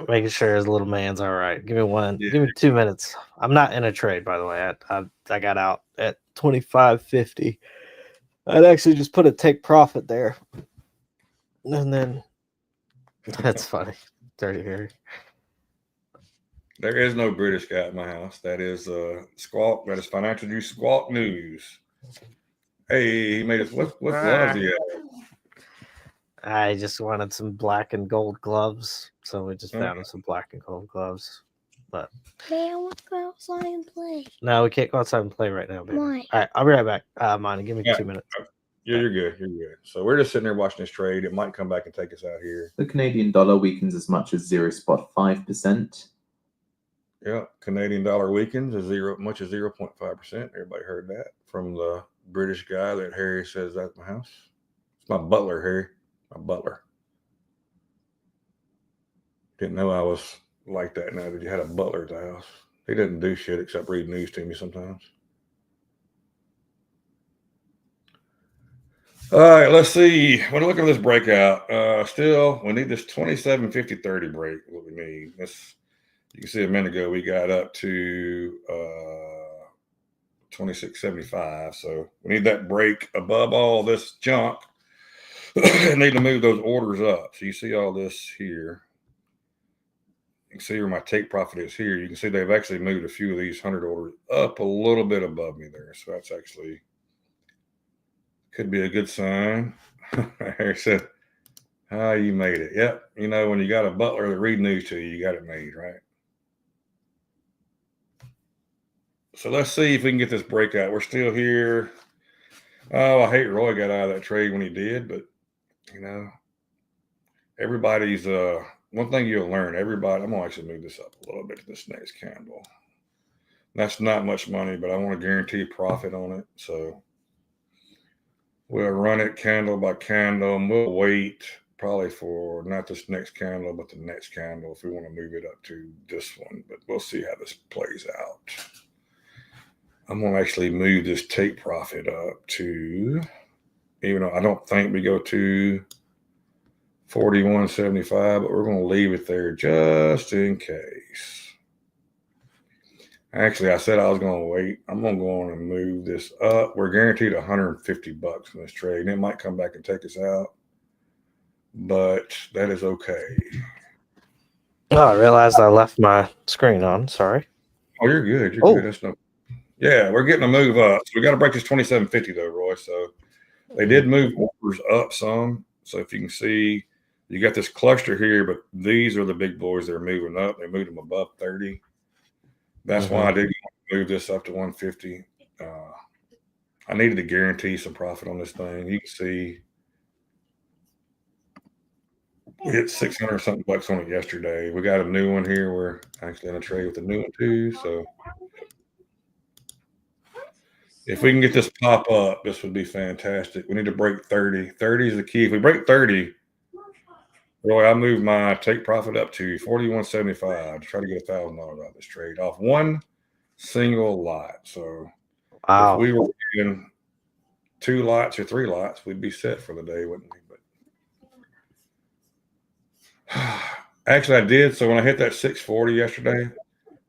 making sure his little man's all right. Give me one. Yeah. Give me 2 minutes. I'm not in a trade, by the way. I got out at 25.50. I'd actually just put a take profit there, and then that's funny. Dirty Harry. There is no British guy at my house. That is Squawk. That is Financial Juice Squawk News. Hey, he made us. What gloves he have? I just wanted some black and gold gloves, so we just found him some black and gold gloves. But Hey, I want to go outside and play. no, we can't go outside and play right now, baby. Why? All right, I'll be right back. Monty, give me Yeah. 2 minutes. Yeah, you're good. You're good. So we're just sitting there watching this trade. It might come back and take us out here. The Canadian dollar weakens as much as 0.5%. Yeah, Canadian dollar weakens as much as 0.5%. Everybody heard that from the British guy that Harry says that's my house. It's my butler, Harry. My butler. Didn't know I was like that now that you had a butler at the house. He doesn't do shit except read news to me sometimes. All right, let's see. When I look at this breakout, still we need this 27, 50, 30 break. What we need. You can see a minute ago we got up to 26.75. So we need that break above all this junk. And need to move those orders up. So you see all this here. You can see where my take profit is here. You can see they've actually moved a few of these 100 orders up a little bit above me there. So that's actually could be a good sign. Harry said, you made it. Yep. You know, when you got a butler that read news to you, you got it made, right? So let's see if we can get this breakout. We're still here. Oh, I hate Roy got out of that trade when he did, but you know, everybody's one thing you'll learn, I'm gonna actually move this up a little bit to this next candle. That's not much money, but I want to guarantee profit on it. So we'll run it candle by candle, and we'll wait probably for not this next candle, but the next candle if we want to move it up to this one. But we'll see how this plays out. I'm going to actually move this take profit up to, even though I don't think we go to 41.75, but we're going to leave it there just in case. Actually, I said I was going to wait. I'm going to go on and move this up. We're guaranteed $150 in this trade, and it might come back and take us out, but that is okay. Oh, I realized I left my screen on. Sorry. Oh, you're good. You're good. That's no. Yeah, we're getting a move up. So we got to break this 27.50 though, Roy. So they did move orders up some. So if you can see, you got this cluster here, but these are the big boys that are moving up. They moved them above 30. That's why I did move this up to 150. I needed to guarantee some profit on this thing. You can see we hit 600 something bucks on it yesterday. We got a new one here. We're actually in a trade with a new one too. So if we can get this pop up, this would be fantastic. We need to break 30. 30 is the key. If we break 30, Roy, I move my take profit up to 41.75 to try to get $1,000 out of this trade off one single lot. So Wow. if we were in 2 lots or 3 lots, we'd be set for the day, wouldn't we? But actually, I did. So when I hit that 640 yesterday,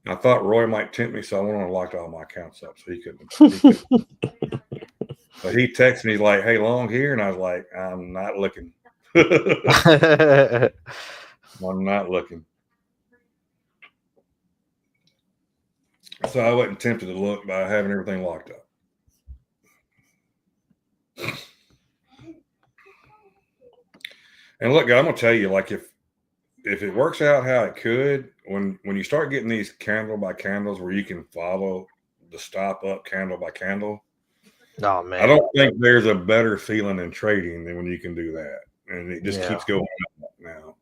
I thought Roy might tempt me, so I went on and locked all my accounts up so he couldn't. But he texted me like, "Hey, long here," and I was like, "I'm not looking." I'm not looking. So I wasn't tempted to look by having everything locked up. And look, I'm gonna tell you, like if it works out how it could, when you start getting these candle by candles where you can follow the stop up candle by candle, Oh man. I don't think there's a better feeling in trading than when you can do that. And it just Yeah. keeps going up now.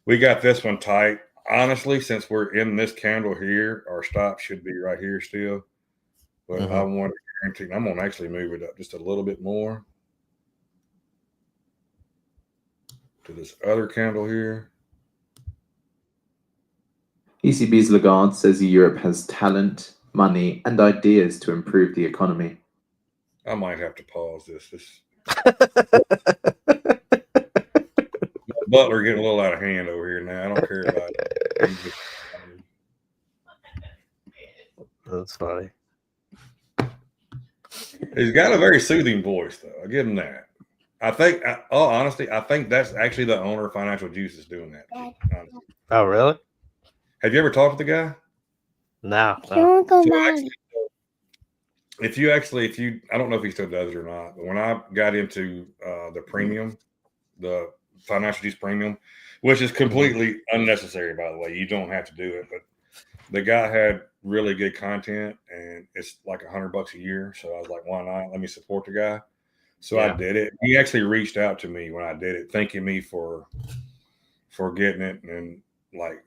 We got this one tight. Honestly, since we're in this candle here, our stop should be right here still. But I want to guarantee I'm gonna actually move it up just a little bit more to this other candle here. ECB's Lagarde says Europe has talent, money, and ideas to improve the economy. I might have to pause this. Butler getting a little out of hand over here now. I don't care about it. That's funny. He's got a very soothing voice, though. I give him that. I think, all honesty, I think that's actually the owner of Financial Juice is doing that. Honestly. Oh really? Have you ever talked to the guy? No. Don't go So back. actually, if you, I don't know if he still does it or not, but when I got into the premium, the Financial Juice premium, which is completely unnecessary, by the way, you don't have to do it, but the guy had really good content and it's like $100 a year. So I was like, why not? Let me support the guy. So I did it. He actually reached out to me when I did it, thanking me for getting it, and like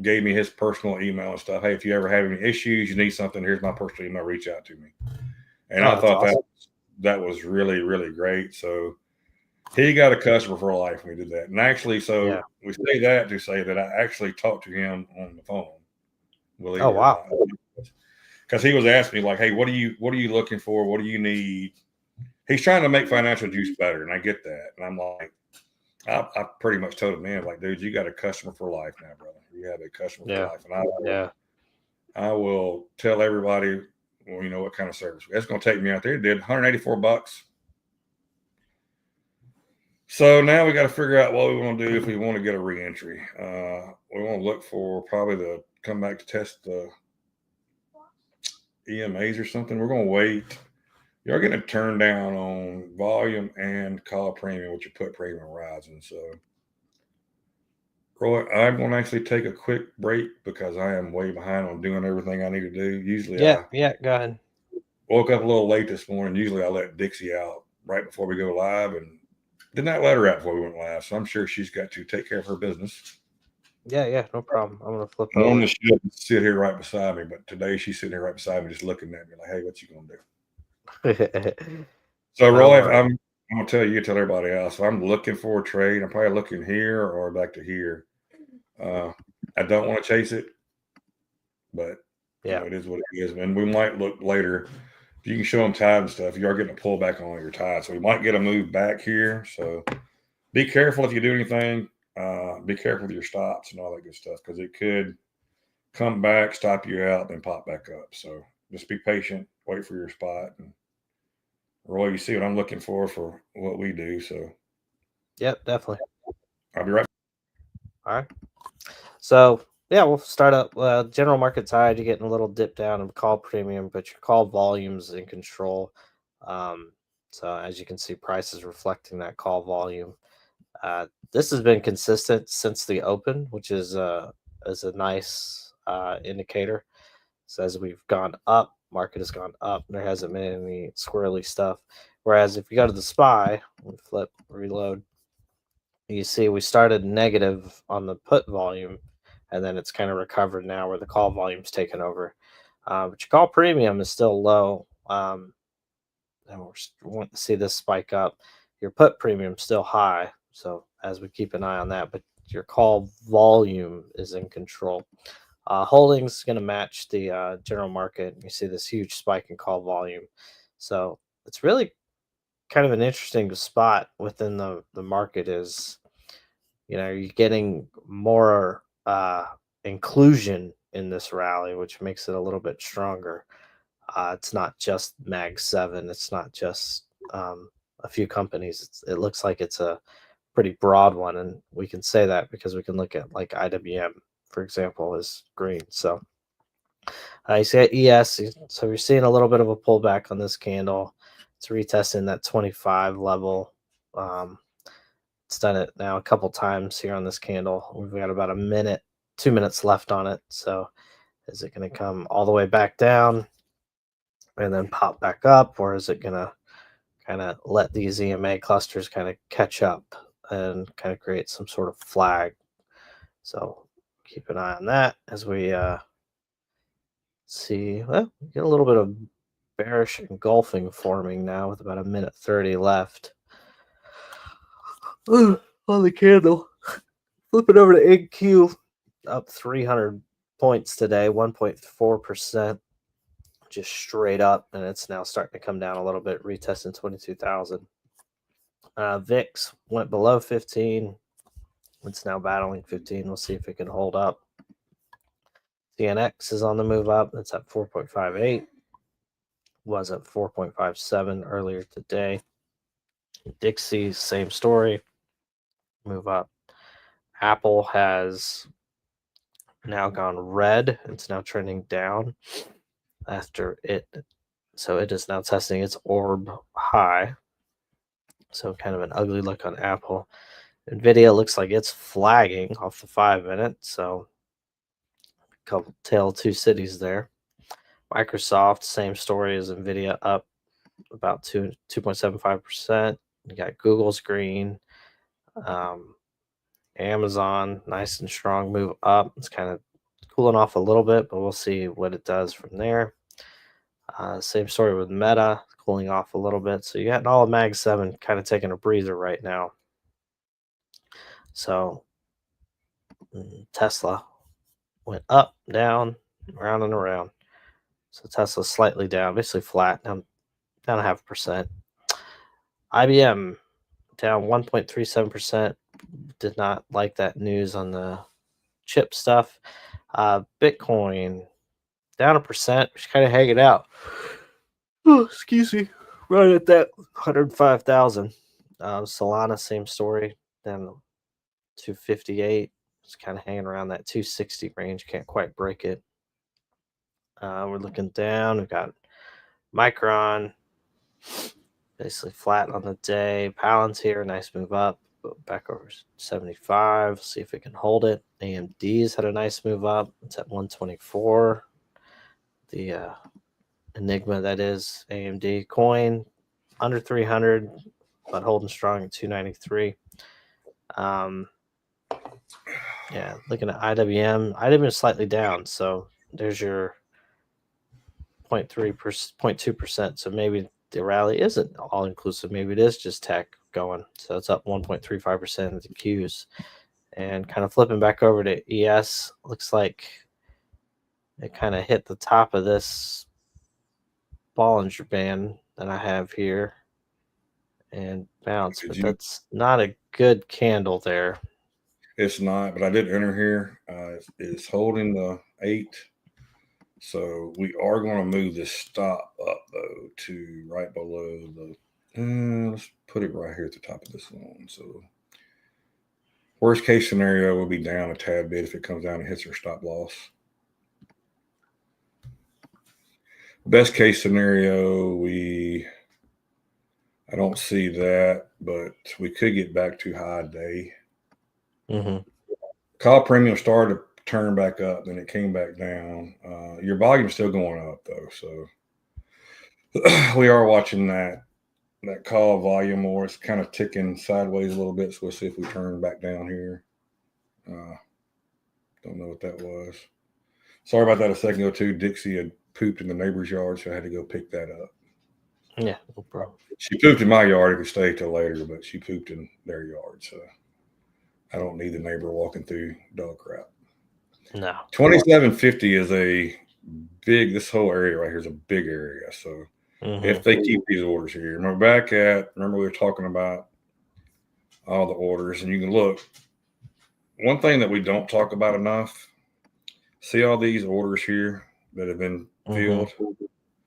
gave me his personal email and stuff. Hey, if you ever have any issues, you need something, here's my personal email, reach out to me. And I thought awesome. that was really, really great. So he got a customer for life when we did that. And actually, we say that to say that I actually talked to him on the phone. Oh, wow. Because he was asking me like, hey, what are you looking for? What do you need? He's trying to make Financial Juice better. And I get that. And I'm like, I pretty much told him, man, like, dude, you got a customer for life now, brother. You have a customer for life. And I will tell everybody, well, you know, what kind of service. That's going to take me out there. It did $184. So now we got to figure out what we want to do if we want to get a re-entry. We want to look for probably to come back to test the EMAs or something. We're going to wait. You're getting a turn down on volume and call premium, which you put premium rising. So, Roy, I'm going to actually take a quick break because I am way behind on doing everything I need to do. Usually, go ahead. Woke up a little late this morning. Usually, I let Dixie out right before we go live, and did not let her out before we went live. So I'm sure she's got to take care of her business. Yeah, no problem. I'm gonna flip over. Normally she doesn't sit here right beside me, but today she's sitting here right beside me, just looking at me like, "Hey, what you gonna do?" So, Roy, I'm gonna tell you, tell everybody else. So I'm looking for a trade. I'm probably looking here or back to here. I don't want to chase it, but you know, it is what it is. And we might look later. If you can show them tide and stuff, you are getting a pullback on your tide, so we might get a move back here. So be careful if you do anything. Be careful with your stops and all that good stuff because it could come back, stop you out, then pop back up. So just be patient, wait for your spot. And Roy, you see what I'm looking for what we do. So, yep, definitely. I'll be right back. All right. So, yeah, we'll start up. General market side, you're getting a little dip down in call premium, but your call volume's in control. So, as you can see, price is reflecting that call volume. This has been consistent since the open, which is a nice indicator. So as we've gone up, market has gone up. There hasn't been any squirrely stuff. Whereas if you go to the SPY, we flip, reload, you see we started negative on the put volume, and then it's kind of recovered now where the call volume's taken over. But your call premium is still low. And we're wanting to see this spike up. Your put premium still high. So as we keep an eye on that, but your call volume is in control. Holdings is going to match the general market. You see this huge spike in call volume. So it's really kind of an interesting spot within the market is, you're getting more inclusion in this rally, which makes it a little bit stronger. It's not just Mag 7. It's not just a few companies. It looks like it's a pretty broad one. And we can say that because we can look at like IWM, for example, is green. So you see at ES, so you're seeing a little bit of a pullback on this candle. It's retesting that 25 level. It's done it now a couple times here on this candle. We've got about 2 minutes left on it. So is it going to come all the way back down and then pop back up, or is it going to kind of let these EMA clusters kind of catch up and kind of create some sort of flag? So keep an eye on that as we see. Well, we get a little bit of bearish engulfing forming now with about 1:30 left. On the candle. Flip it over to AQ, up 300 points today, 1.4%, just straight up, and it's now starting to come down a little bit, retesting 22,000. VIX went below 15. It's now battling 15. We'll see if it can hold up. CNX is on the move up. It's at 4.58. Was at 4.57 earlier today. Dixie, same story. Move up. Apple has now gone red. It's now trending down after it. So it is now testing its orb high. So kind of an ugly look on Apple. NVIDIA looks like it's flagging off the 5-minute. So a couple tail two cities there. Microsoft, same story as NVIDIA, up about 2.75%. You got Google's green. Amazon, nice and strong move up. It's kind of cooling off a little bit, but we'll see what it does from there. Same story with Meta, cooling off a little bit. So you got all of Mag 7 kind of taking a breather right now. So Tesla went up, down, around and around. So Tesla's slightly down, basically flat, down 0.5%. IBM down 1.37%. Did not like that news on the chip stuff. Bitcoin down 1%, just kind of hanging out. Oh, excuse me. Right at that 105,000. Solana, same story, down 258. It's kind of hanging around that 260 range. Can't quite break it. We're looking down. We've got Micron, basically flat on the day. Palantir, nice move up. Back over 75. See if it can hold it. AMD's had a nice move up. It's at 124. The Enigma, that is AMD coin, under 300, but holding strong at 293. Yeah, looking at IWM. IWM is slightly down, so there's your 0.2%. So maybe the rally isn't all inclusive. Maybe it is just tech going. So it's up 1.35% at the Qs. And kind of flipping back over to ES, looks like it kind of hit the top of this Bollinger Band that I have here and bounced, but that's not a good candle there. It's not, but I did enter here. It's holding the 8. So we are going to move this stop up, though, to right below the let's put it right here at the top of this one. So worst case scenario will be down a tad bit if it comes down and hits our stop loss. Best case scenario, I don't see that, but we could get back to high day. Call premium started to turn back up, then it came back down. Your volume's still going up, though, so we are watching that call volume more. It's kind of ticking sideways a little bit, so we'll see if we turn back down here. Don't know what that was. Sorry about that a second ago too. Dixie had pooped in the neighbor's yard, so I had to go pick that up. Yeah, no problem. She pooped in my yard. It could stay till later, but she pooped in their yard, so I don't need the neighbor walking through dog crap. No. 2750 is a big. This whole area right here is a big area. So if they keep these orders here, remember we were talking about all the orders, and you can look. One thing that we don't talk about enough. See all these orders here that have been filled.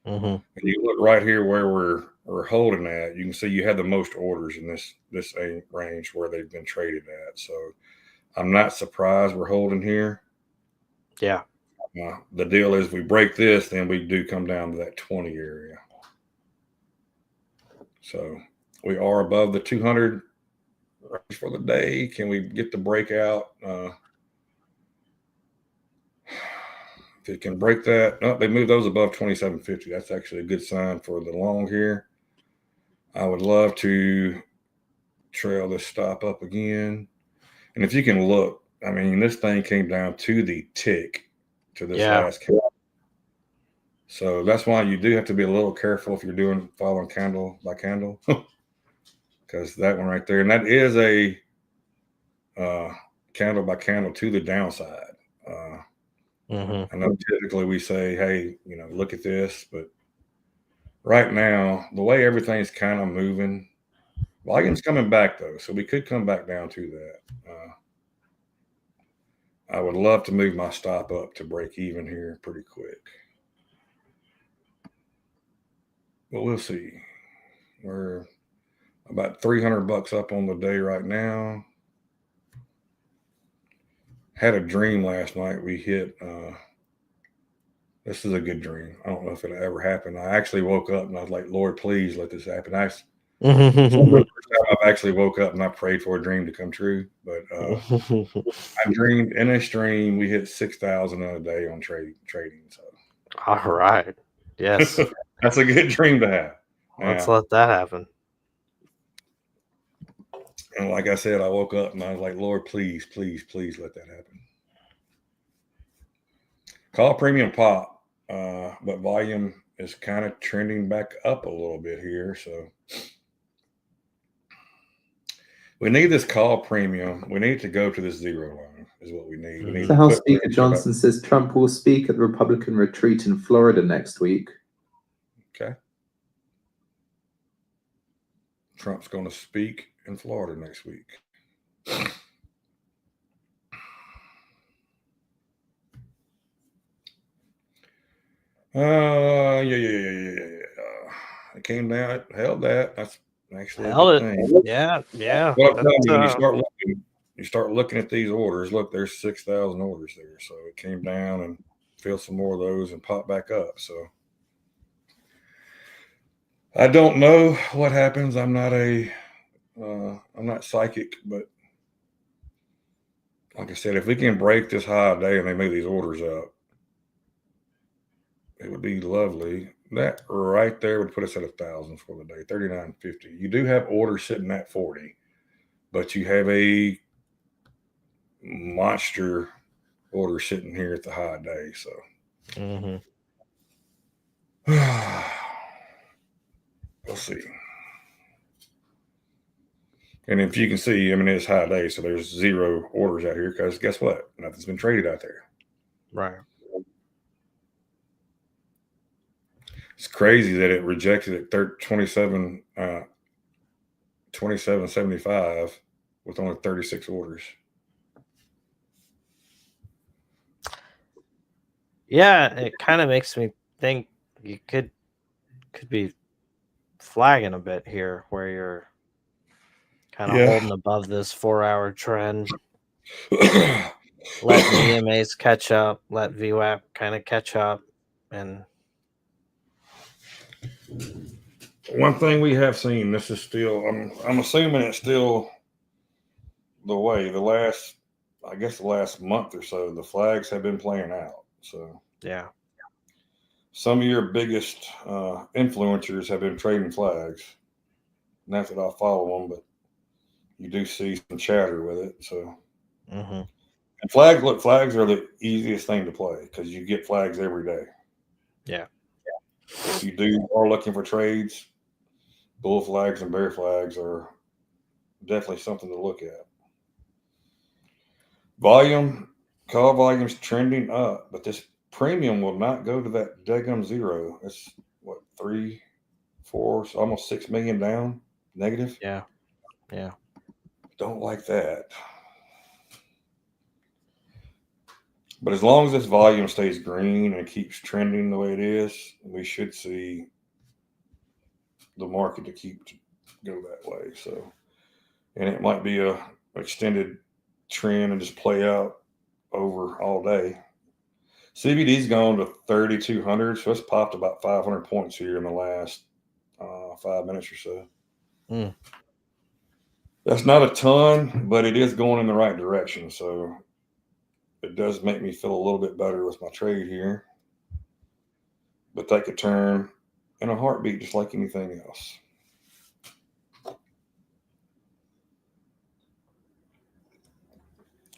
And you look right here where we're holding at. You can see you have the most orders in this range where they've been traded at. So I'm not surprised we're holding here. Yeah. The deal is, if we break this, then we do come down to that 20 area. So we are above the 200 for the day. Can we get the breakout? If it can break that, they moved those above 2750. That's actually a good sign for the long here. I would love to trail this stop up again. And if you can look, I mean, this thing came down to the tick to this last candle. So that's why you do have to be a little careful if you're following candle by candle, because that one right there, and that is a candle by candle to the downside. I know typically we say, hey, look at this, but right now, the way everything's kind of moving, volume's coming back though, so we could come back down to that. I would love to move my stop up to break even here pretty quick, but we'll see. We're about $300 up on the day right now. Had a dream last night. We hit. This is a good dream. I don't know if it'll ever happen. I actually woke up and I was like, Lord, please let this happen. It's the first time I've actually woke up and I prayed for a dream to come true. But I dreamed in this dream we hit 6,000 in a day on trading. So all right. Yes. That's a good dream to have. Let's let that happen. And like I said, I woke up and I was like, Lord, please, please, please let that happen. Call premium pop, but volume is kind of trending back up a little bit here. So we need this call premium. We need to go to this zero line is what we need. So House Speaker Johnson says Trump will speak at the Republican retreat in Florida next week. Okay. Trump's going to speak in Florida next week. Yeah. It came down, it held that. That's actually held a good thing. Yeah. Well, I'm telling you, when you start looking at these orders, look, there's 6,000 orders there. So it came down and filled some more of those and popped back up. So I don't know what happens. I'm not psychic, but like I said, if we can break this high day and they move these orders up, it would be lovely. That right there would put us at 1,000 for the day, 39.50. You do have orders sitting at 40, but you have a monster order sitting here at the high day. So we'll see. And if you can see, I mean, it's high day, so there's zero orders out here because guess what? Nothing's been traded out there. Right. It's crazy that it rejected at 27.75 with only 36 orders. Yeah, it kind of makes me think you could be flagging a bit here where you're kind of holding above this 4-hour trend. Let EMAs catch up, let VWAP kind of catch up. And one thing we have seen, this is still, I'm assuming it's still the way the last month or so, the flags have been playing out. So yeah. some of your biggest influencers have been trading flags. Not that I follow them, but you do see some chatter with it. So, Mm-hmm. and flags are the easiest thing to play because you get flags every day. Yeah. If you are looking for trades, bull flags and bear flags are definitely something to look at. Call volume's trending up, but this premium will not go to that daggum zero. It's what, 3, 4, almost 6 million down negative. Yeah. Yeah. Don't like that. But as long as this volume stays green and keeps trending the way it is, we should see the market to go that way. So, and it might be a extended trend and just play out over all day. CBD's gone to 3,200, so it's popped about 500 points here in the last 5 minutes or so. Mm. That's not a ton, but it is going in the right direction. So it does make me feel a little bit better with my trade here. But that could turn in a heartbeat just like anything else.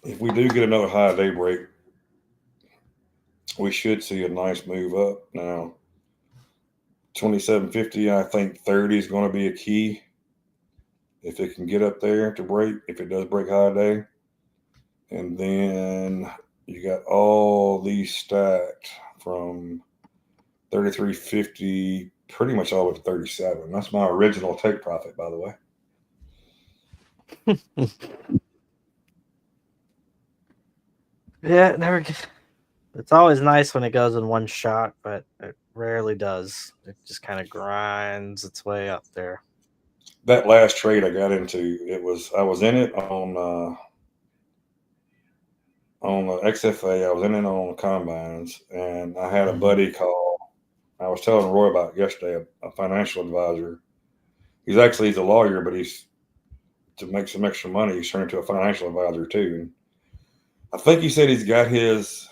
If we do get another high day break, we should see a nice move up. Now, 2750, I think 30 is going to be a key. If it can get up there to break, if it does break high day. And then you got all these stacked from 33.50 pretty much all the way to 37. That's my original take profit, by the way. Yeah, it never gets. It's always nice when it goes in one shot, but it rarely does. It just kind of grinds its way up there. That last trade I got into, I was in it on the XFA. I was in it on the combines, and I had a buddy call. I was telling Roy about it yesterday, a financial advisor. He's a lawyer, but to make some extra money, he's turned into a financial advisor too. And I think he said he's got his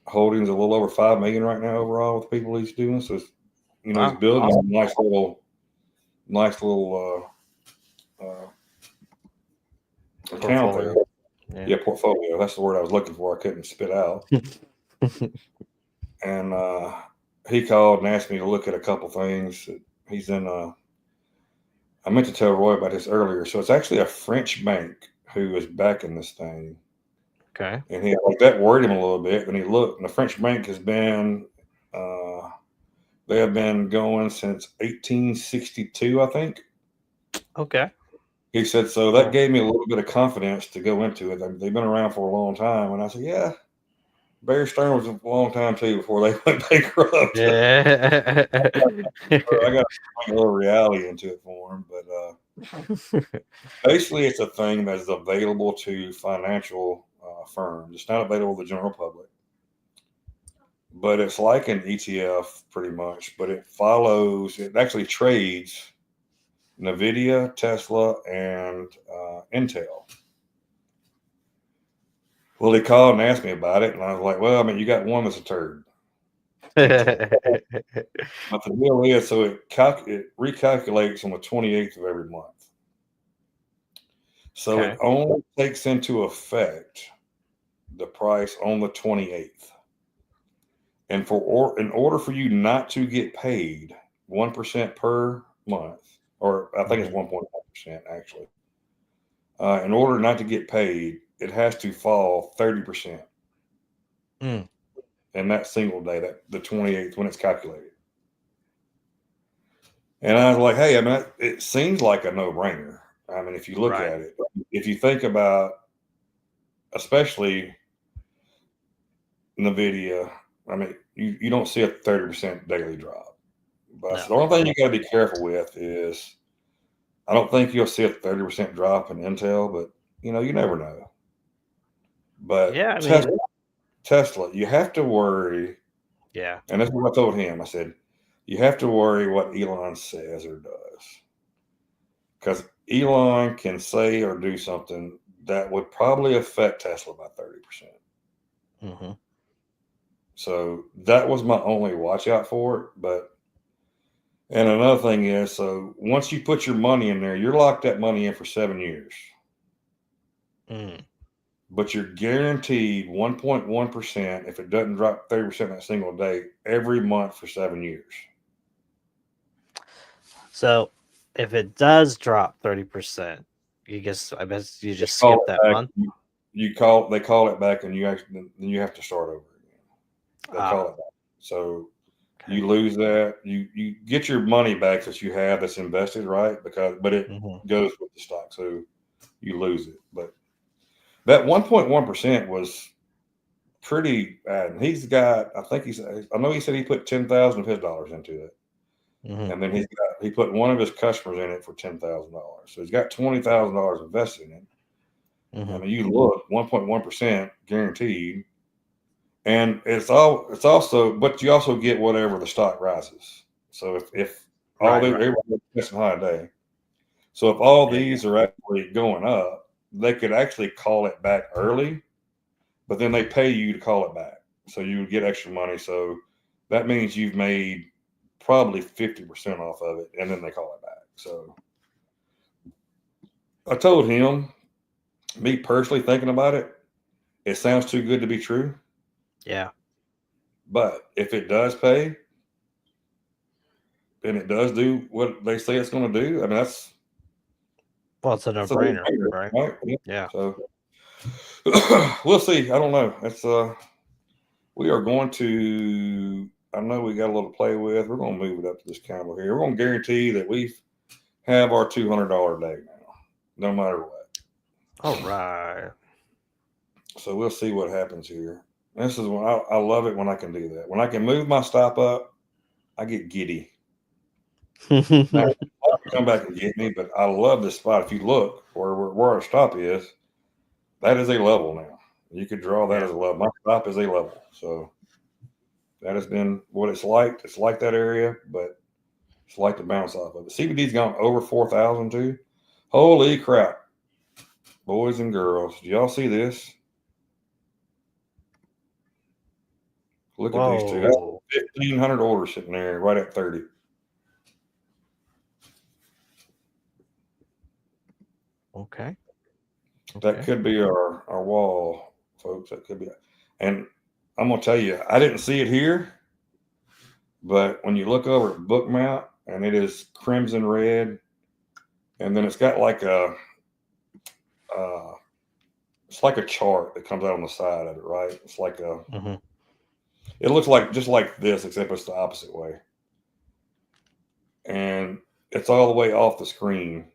holdings a little over 5 million right now overall with people he's doing. So he's building a nice little account there. Yeah, portfolio. That's the word I was looking for. I couldn't spit out. And he called and asked me to look at a couple things. He's in. I meant to tell Roy about this earlier. So it's actually a French bank who is backing this thing. Okay. And that worried him a little bit. And he looked, and the French bank has been. They have been going since 1862, I think. Okay. He said, so that gave me a little bit of confidence to go into it. They've been around for a long time. And I said, yeah, Bear Stearns was a long time too before they went bankrupt. Yeah. I got to bring a little reality into it for him. But basically, it's a thing that is available to financial firms. It's not available to the general public. But it's like an ETF pretty much. But it actually trades NVIDIA, Tesla, and Intel. Well, he called and asked me about it, and I was like, well, I mean, you got one that's a turd. But the deal is, so it recalculates on the 28th of every month. So it only takes into effect the price on the 28th. And in order for you not to get paid 1% per month, or I think it's 1.1% actually, in order not to get paid, it has to fall 30%. And that single day, the 28th, when it's calculated. And I was like, hey, I mean, it seems like a no-brainer. I mean, if you look at it, if you think about, especially NVIDIA, I mean, you don't see a 30% daily drop. But the only thing you got to be careful with is, I don't think you'll see a 30% drop in Intel, but you never know. But yeah, Tesla, you have to worry. Yeah. And that's what I told him. I said, you have to worry what Elon says or does. Because Elon can say or do something that would probably affect Tesla by 30%. So that was my only watch out for it. But and another thing is, so once you put your money in there, you're locked that money in for 7 years. Mm. But you're guaranteed 1.1% if it doesn't drop 30% that single day every month for 7 years. So if it does drop 30%, I bet you just Call skip it that back, month. they call it back, and then you have to start over again. They call it back. So Okay. you lose that. You get your money back that you have that's invested, right? But it Mhm. goes with the stock, so you lose it. But that 1.1% was pretty bad. And he's got, I know he said he put 10,000 of his dollars into it, Mhm. and then he put one of his customers in it for $10,000. So he's got $20,000 invested in it. I Mhm. mean, you look 1.1% guaranteed, and it's also, but you also get whatever the stock rises. So if all Right. everybody's missing high day, so if all Yeah. these are actually going up, they could actually call it back early, but then they pay you to call it back, so you would get extra money. So that means you've made probably 50% off of it, and then they call it back. So I told him, me personally thinking about it, it sounds too good to be true. Yeah. But if it does pay, and it does do what they say it's going to do, I mean Well, it's a that's a no-brainer, no-brainer, right? right? Yeah. So we'll see. I don't know. It's we are going to. I know we got a little to play with. We're going to move it up to this candle here. We're going to guarantee that we have our $200 day now, no matter what. All right. So we'll see what happens here. This is when I love it when I can do that. When I can move my stop up, I get giddy. Now, come back and get me, but I love this spot. If you look where our stop is, that is a level now. You could draw that Yeah. as a level. My stop is a level. So that has been what it's like. It's like that area, but it's like to bounce off of it. CBD's gone over 4,000 too. Holy crap. Boys and girls. Do y'all see this? Look at these two. That's Whoa. 1,500 orders sitting there right at 30. Okay. That could be our wall, folks. That could be. And I'm going to tell you, I didn't see it here, but when you look over at Bookmount, and it is crimson red, and then it's got like it's like a chart that comes out on the side of it, right? It's like Mhm. it looks like just like this, except it's the opposite way. And it's all the way off the screen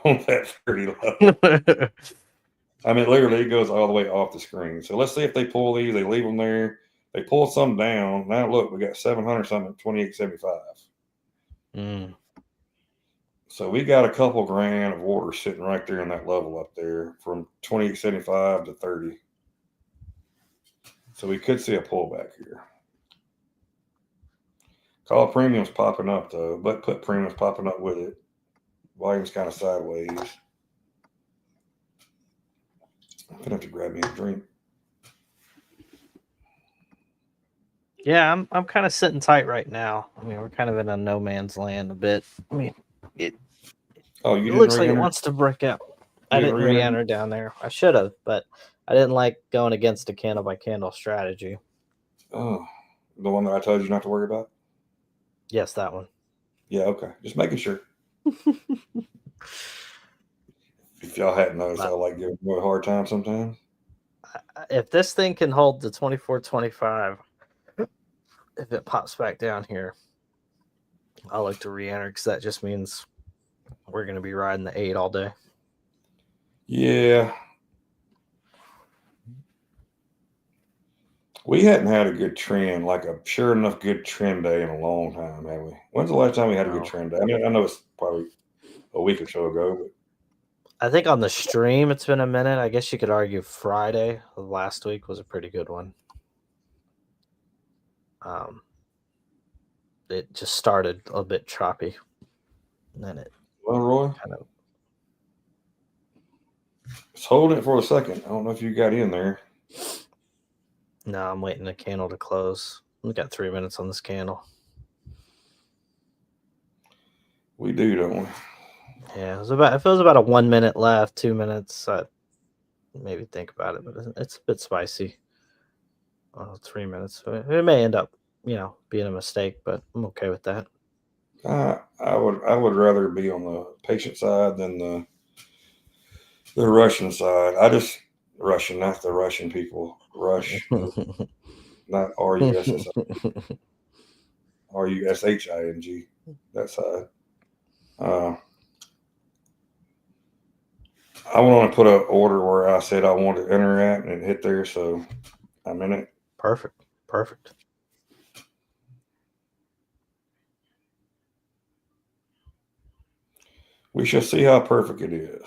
on that 30 level. I mean, literally, it goes all the way off the screen. So let's see if they pull these. They leave them there. They pull some down. Now look, we got 700 something, 28.75. Mm. So we got a couple grand of orders sitting right there in that level up there from 28.75 to 30. So we could see a pullback here. Call premiums popping up though, but put premiums popping up with it. Volume's kind of sideways. I'm gonna have to grab me a drink. Yeah, I'm kind of sitting tight right now. I mean, we're kind of in a no man's land a bit. I mean, it Oh, you it didn't looks like it re-enter? wants to break out. I You didn't didn't re-enter? re-enter down there. I should have, but I didn't like going against a candle by candle strategy. Oh, the one that I told you not to worry about? Yes, that one. Yeah, okay. Just making sure. If y'all hadn't noticed, I like giving you a hard time sometimes. If this thing can hold the 24.25, if it pops back down here, I like to re-enter because that just means we're going to be riding the 8 all day. Yeah. We hadn't had a good trend, like a sure enough good trend day in a long time, have we? When's the last time we had a good No. trend day? I mean, I know it's probably a week or so ago, but I think on the stream it's been a minute. I guess you could argue Friday of last week was a pretty good one. It just started a bit choppy, and then it well, Roy, kind of. it's holding it for a second. I don't know if you got in there. No, I'm waiting the candle to close. We got 3 minutes on this candle. We do, don't we? Yeah, if it was about a 1 minute left, 2 minutes, I'd maybe think about it, but it's a bit spicy. 3 minutes. So it may end up, being a mistake, but I'm okay with that. I would rather be on the patient side than the Russian side. Russian, not the Russian people. Rush, not RUSS, RUSHING. That side. I want to put an order where I said I want to enter at and it hit there, so I'm in it. Perfect. We shall see how perfect it is.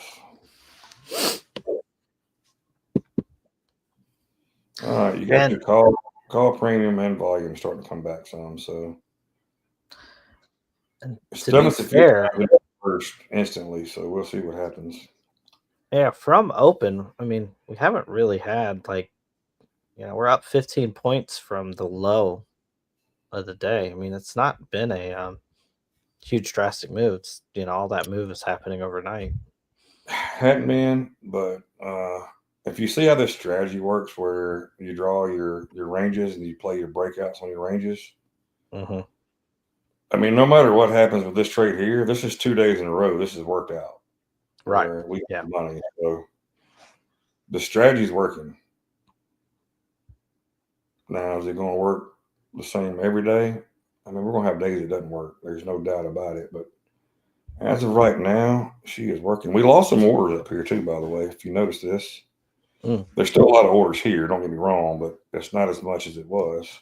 All right, you got your call premium and volume starting to come back some. So it's to done be us a few fair, times first instantly, so we'll see what happens. yeah, from open, I mean, we haven't really had we're up 15 points from the low of the day. I mean, it's not been a huge drastic move. It's, all that move is happening overnight. Hadn't been, but if you see how this strategy works, where you draw your ranges and you play your breakouts on your ranges. Mm-hmm. I mean, no matter what happens with this trade here, this is 2 days in a row. This has worked out. Right. Where we got money. So the strategy's working. Now, is it going to work the same every day? I mean, we're going to have days it doesn't work. There's no doubt about it. But as of right now, she is working. We lost some orders up here, too, by the way, if you notice this. There's still a lot of orders here, don't get me wrong, but it's not as much as it was.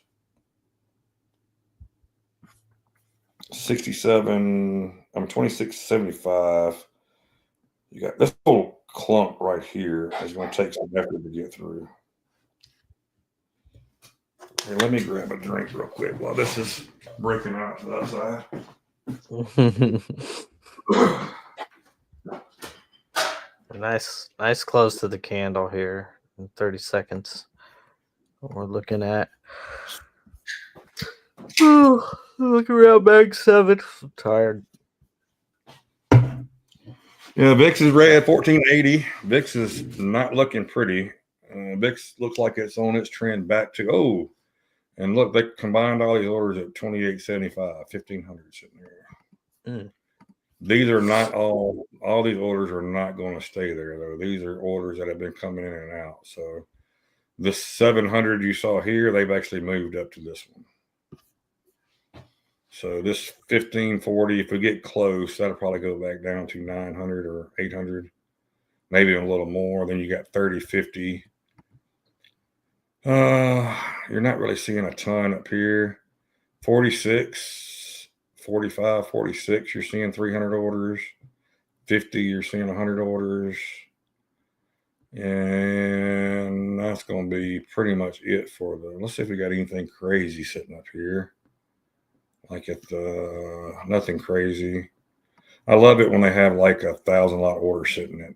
26.75. You got this little clump right here is going to take some effort to get through. Here, let me grab a drink real quick while this is breaking out to the outside. Nice close to the candle here in 30 seconds. We're looking at look around bag 7. I'm tired. Yeah, VIX is red, 1480. VIX is not looking pretty. VIX looks like it's on its trend back to and look, they combined all these orders at 2875, 1500 sitting there. These are not all these orders are not going to stay there though. These are orders that have been coming in and out. So this 700 you saw here, they've actually moved up to this one. So this 1540, if we get close, that'll probably go back down to 900 or 800, maybe a little more. Then you got 3050. You're not really seeing a ton up here. 46, 45, 46, you're seeing 300 orders. 50, you're seeing 100 orders. And that's going to be pretty much it for let's see if we got anything crazy sitting up here. Like nothing crazy. I love it when they have like 1,000 lot order sitting at,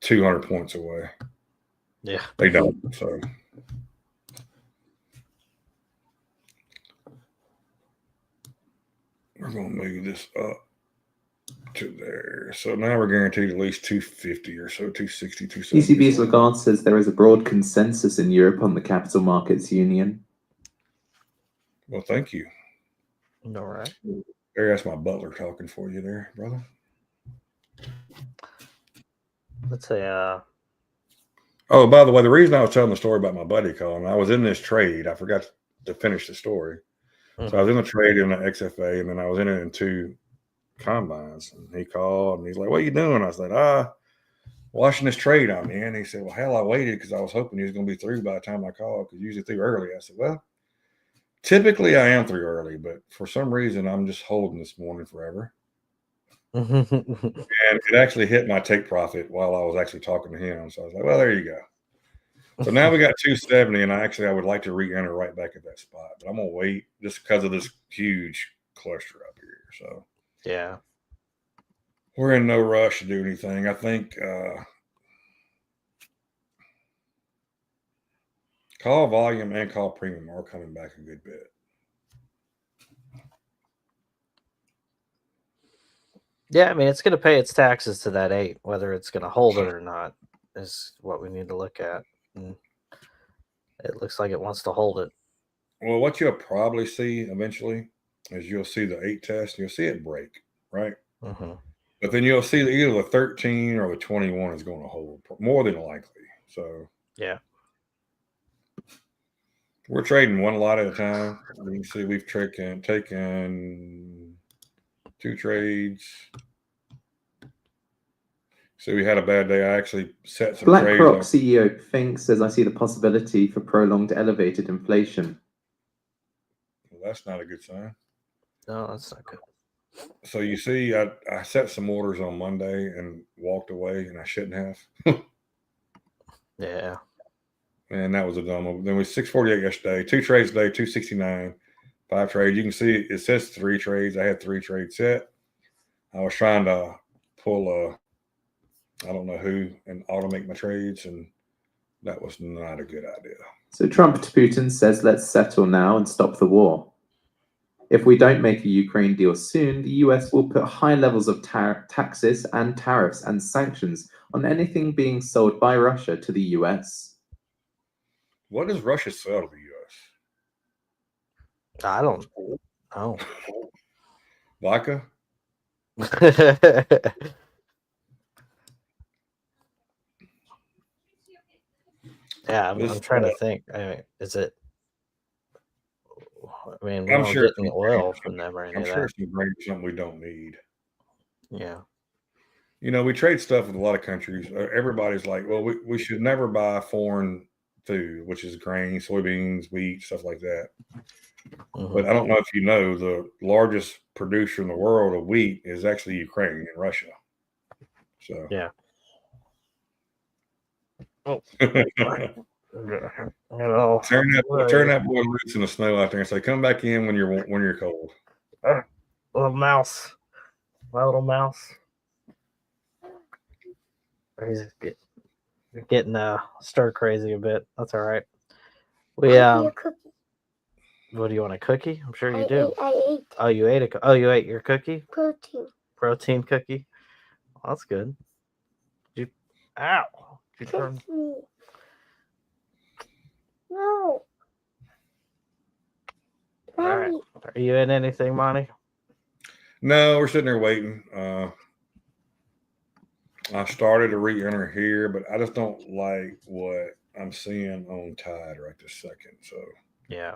200 points away. Yeah. They don't. So we're going to move this up to there. So now we're guaranteed at least 250 or so, 260, 270. ECB's Lagarde says there is a broad consensus in Europe on the capital markets union. Well, thank you. All right. There, that's my butler talking for you there, brother. Let's say Oh, by the way, the reason I was telling the story about my buddy calling, I was in this trade. I forgot to finish the story. So I was in the trade in the XFA, and then I was in it in 2 combines. And he called, and he's like, "What are you doing?" I said, watching this trade I'm in." He said, "Well, hell, I waited because I was hoping he was going to be through by the time I called, because usually through early." I said, "Well, typically I am through early, but for some reason I'm just holding this morning forever." And it actually hit my take profit while I was actually talking to him. So I was like, well, there you go. So now we got 270, and I would like to re-enter right back at that spot, but I'm gonna wait just because of this huge cluster up here. So yeah, we're in no rush to do anything. I think Call volume and call premium are coming back a good bit. Yeah, I mean, it's going to pay its taxes to that 8. Whether it's going to hold it or not is what we need to look at. And it looks like it wants to hold it. Well, what you'll probably see eventually is you'll see the 8 test. You'll see it break, right? Mm-hmm. But then you'll see that either the 13 or the 21 is going to hold more than likely. So Yeah. we're trading one lot at a time. You can see we've taken 2 trades. So we had a bad day. I actually set some trades. BlackRock CEO Fink says, I see the possibility for prolonged elevated inflation. Well, that's not a good sign. No, that's not good. So you see, I set some orders on Monday and walked away, and I shouldn't have. Yeah. And that was a dumb one. Then we 648 yesterday, 2 trades today, 269, 5 trades. You can see it says 3 trades. I had 3 trades set. I was trying to pull I don't know who and automate my trades, and that was not a good idea. So Trump to Putin says, let's settle now and stop the war. If we don't make a Ukraine deal soon, the US will put high levels of taxes and tariffs and sanctions on anything being sold by Russia to the US. What does Russia sell to the U.S.? I don't know. Vodka? Yeah, I'm This, trying to think. I mean, is it? I mean, we I'm don't sure get any oil from them or any I'm of sure that. some grain is something we don't need. Yeah. You know, we trade stuff with a lot of countries. Everybody's like, well, we should never buy foreign food, which is grain, soybeans, wheat, stuff like that. Mhm. But I don't know if you know, the largest producer in the world of wheat is actually Ukraine and Russia. So Yeah. Oh. turn You know, that boy loose in the snow out there and say, come back in when you're cold. little mouse, my little mouse. He's getting stir crazy a bit. That's all right. We I'll eat a cookie. What do you want, a cookie? I'm sure you I do. ate Oh, you ate you ate your cookie? protein. Cookie. Well, that's good. Ow! Did you turn? Kiss me. No. All right. Daddy. Are you in anything, Monty? No, we're sitting there waiting. I started to re-enter here, but I just don't like what I'm seeing on Tide right this second. So Yeah.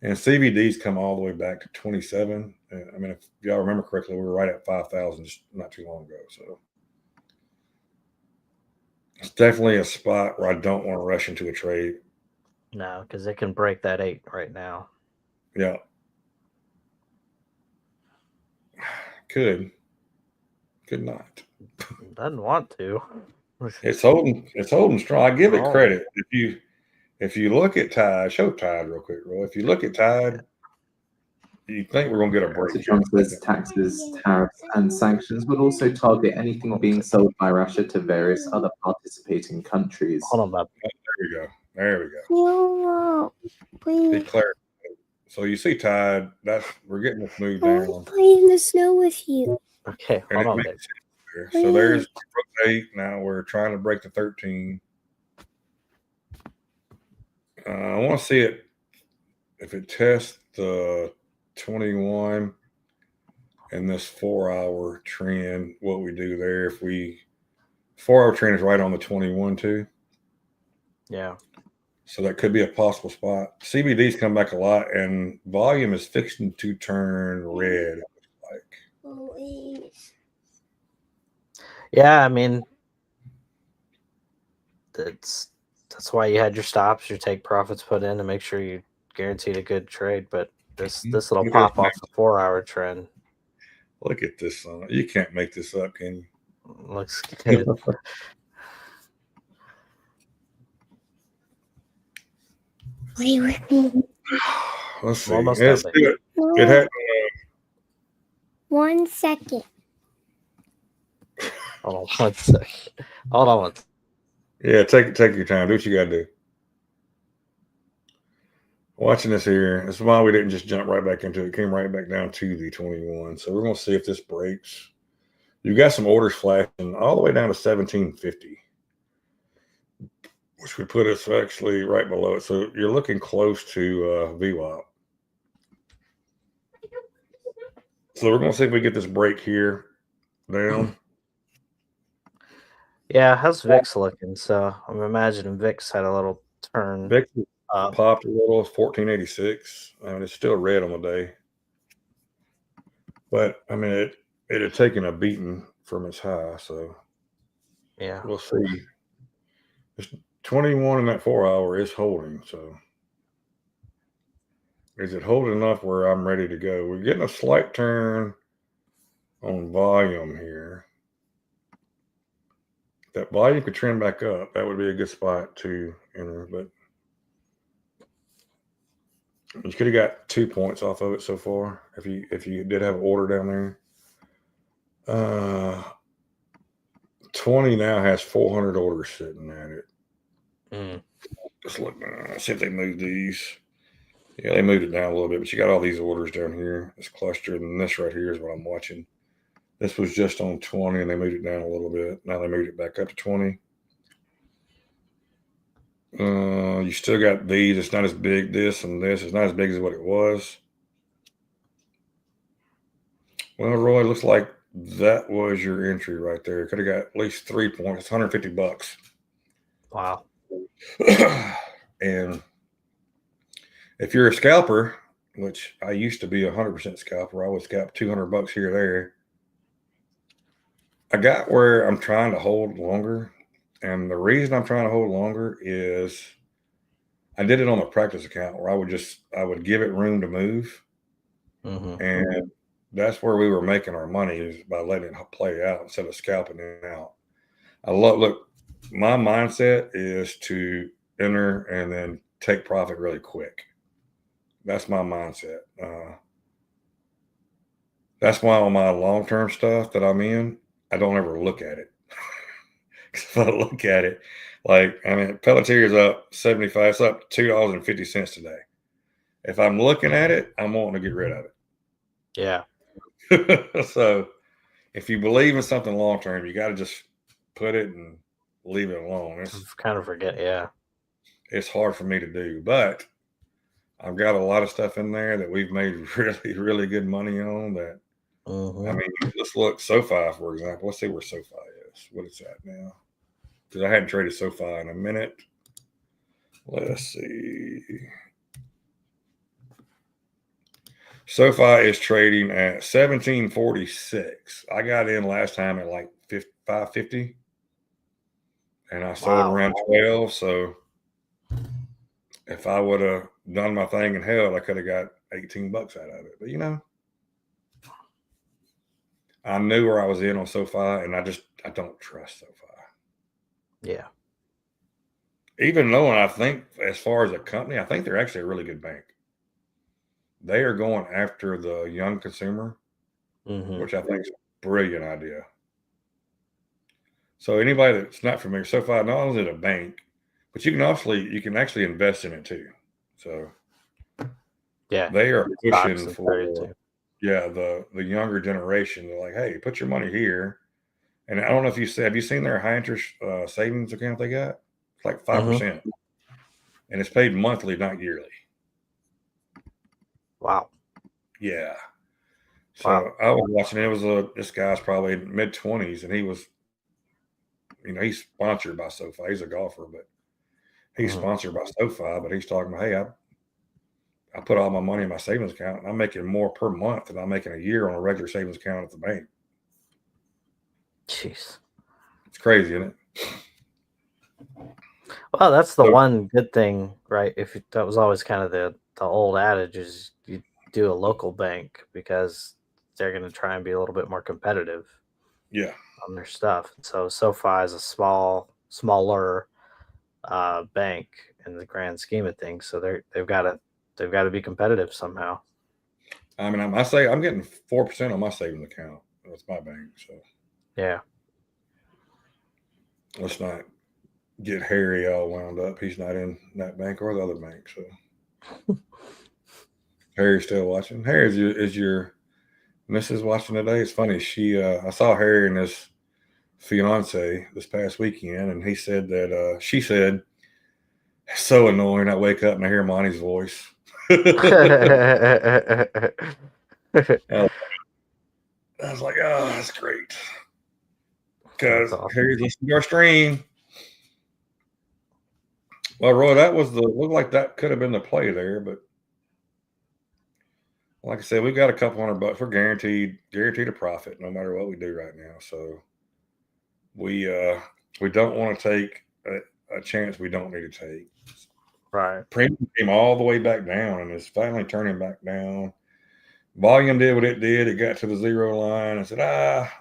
and CVD's come all the way back to 27. I mean, if y'all remember correctly, we were right at 5,000 just not too long ago. So it's definitely a spot where I don't want to rush into a trade. No, because it can break that 8 right now. Yeah. Could not. Doesn't want to. It's holding strong. I give it Oh. credit. If you look at Tide, show Tide real quick, bro. If you look at Tide, you think we're gonna get a break. So Trump says taxes, tariffs, and sanctions will also target anything being sold by Russia to various other participating countries. Hold on, Bob. There we go. No, please. Declare. So you see Tide, we're getting this move I down. want to play in the snow with you. Okay, And hold it on, makes babe. sense there. So there's 8. Now we're trying to break the 13. I want to see it if it tests the 21 and this 4-hour trend, what we do there. If 4-hour trend is right on the 21 too. Yeah. So that could be a possible spot. CBD's come back a lot, and volume is fixing to turn red. It looks like. Please. Yeah, I mean, that's why you had your stops, your take profits put in to make sure you guaranteed a good trade. But this little pop off the 4-hour trend Look at this. You can't make this up, can you? looks good. Play with me. Let's see. Almost Let's done, do it. No, It had, 1 second. Hold on 1 second. Hold on one. yeah, take your time. Do what you got to do. Watching this here. That's why we didn't just jump right back into it. It came right back down to the 21. So we're going to see if this breaks. You've got some orders flashing all the way down to 1750, which would put us actually right below it. So you're looking close to VWAP. So we're going to see if we get this break here down. Yeah, how's VIX looking? So I'm imagining VIX had a little turn VIX up. popped a little, 1486. I mean, it's still red on the day. But, I mean, it had taken a beating from its high. So Yeah. we'll see. It's 21 in that 4 hour is holding. So is it holding enough where I'm ready to go? We're getting a slight turn on volume here. If that volume could trend back up, that would be a good spot to enter. But you could have got 2 points off of it so far if you did have an order down there. 20 now has 400 orders sitting at it. Just look, see if they move these. Yeah, they moved it down a little bit, but you got all these orders down here. It's clustered, and this right here is what I'm watching. This was just on 20, and they moved it down a little bit. Now they moved it back up to 20. You still got these. It's not as big. This and this. It's not as big as what it was. Well, Roy, looks like that was your entry right there. Could have got at least 3 points. It's $150. Wow. And if you're a scalper, which I used to be 100% scalper, I would scalp $200 here or there. I got where I'm trying to hold longer. And the reason I'm trying to hold longer is I did it on a practice account where I would give it room to move. And that's where we were making our money, is by letting it play out instead of scalping it out. Look, my mindset is to enter and then take profit really quick. That's my mindset. That's why on my long-term stuff that I'm in, I don't ever look at it. If I look at it, Pelletier is up 75. It's up $2.50 today. If I'm looking at it, I'm wanting to get rid of it. Yeah. So if you believe in something long-term, you got to just put it and leave it alone. Kind of forget. Yeah. It's hard for me to do, but I've got a lot of stuff in there that we've made really, really good money on that. I mean, let's look SoFi, for example. Let's see where SoFi is. What is that now? Because I hadn't traded SoFi in a minute. Let's see. SoFi is trading at 1746. I got in last time at like 550, and I sold around 12. So if I would have done my thing and held, I could have got $18 out of it. But I knew where I was in on SoFi, and I don't trust SoFi. Yeah. Even though, I think as far as a company, I think they're actually a really good bank. They are going after the young consumer, which I think is a brilliant idea. So anybody that's not familiar, SoFi, not only is it a bank, but you can actually invest in it too. So yeah, they are pushing for the the younger generation. They're like, hey, put your money here. And I don't know if have you seen their high interest savings account they got? It's like 5%. And it's paid monthly, not yearly. Wow. Yeah. So I was watching, it was this guy's probably mid-20s, and he was, he's sponsored by SoFi. He's a golfer, but he's sponsored by SoFi, but he's talking about, hey, I put all my money in my savings account, and I'm making more per month than I'm making a year on a regular savings account at the bank. Jeez. It's crazy, isn't it? Well, that's the one good thing, right? That was always kind of the old adage, is you do a local bank because they're going to try and be a little bit more competitive. Yeah. On their stuff. So SoFi is a smaller bank in the grand scheme of things. So they've got to be competitive somehow. I mean, I'm getting 4% on my savings account. That's my bank. So yeah. Let's not get Harry all wound up. He's not in that bank or the other bank. So Harry's still watching. Harry is your missus watching today? It's funny. I saw Harry and his fiance this past weekend, and he said that she said, "It's so annoying. I wake up and I hear Monty's voice." I was like, "Oh, that's great." Because That's awesome. Harry's listening to our stream. Well, Roy, looked like that could have been the play there, but like I said, we've got a couple $100. We're guaranteed a profit no matter what we do right now. So we don't want to take a chance we don't need to take. Right. Premium came all the way back down and is finally turning back down. Volume did what it did. It got to the zero line. I said,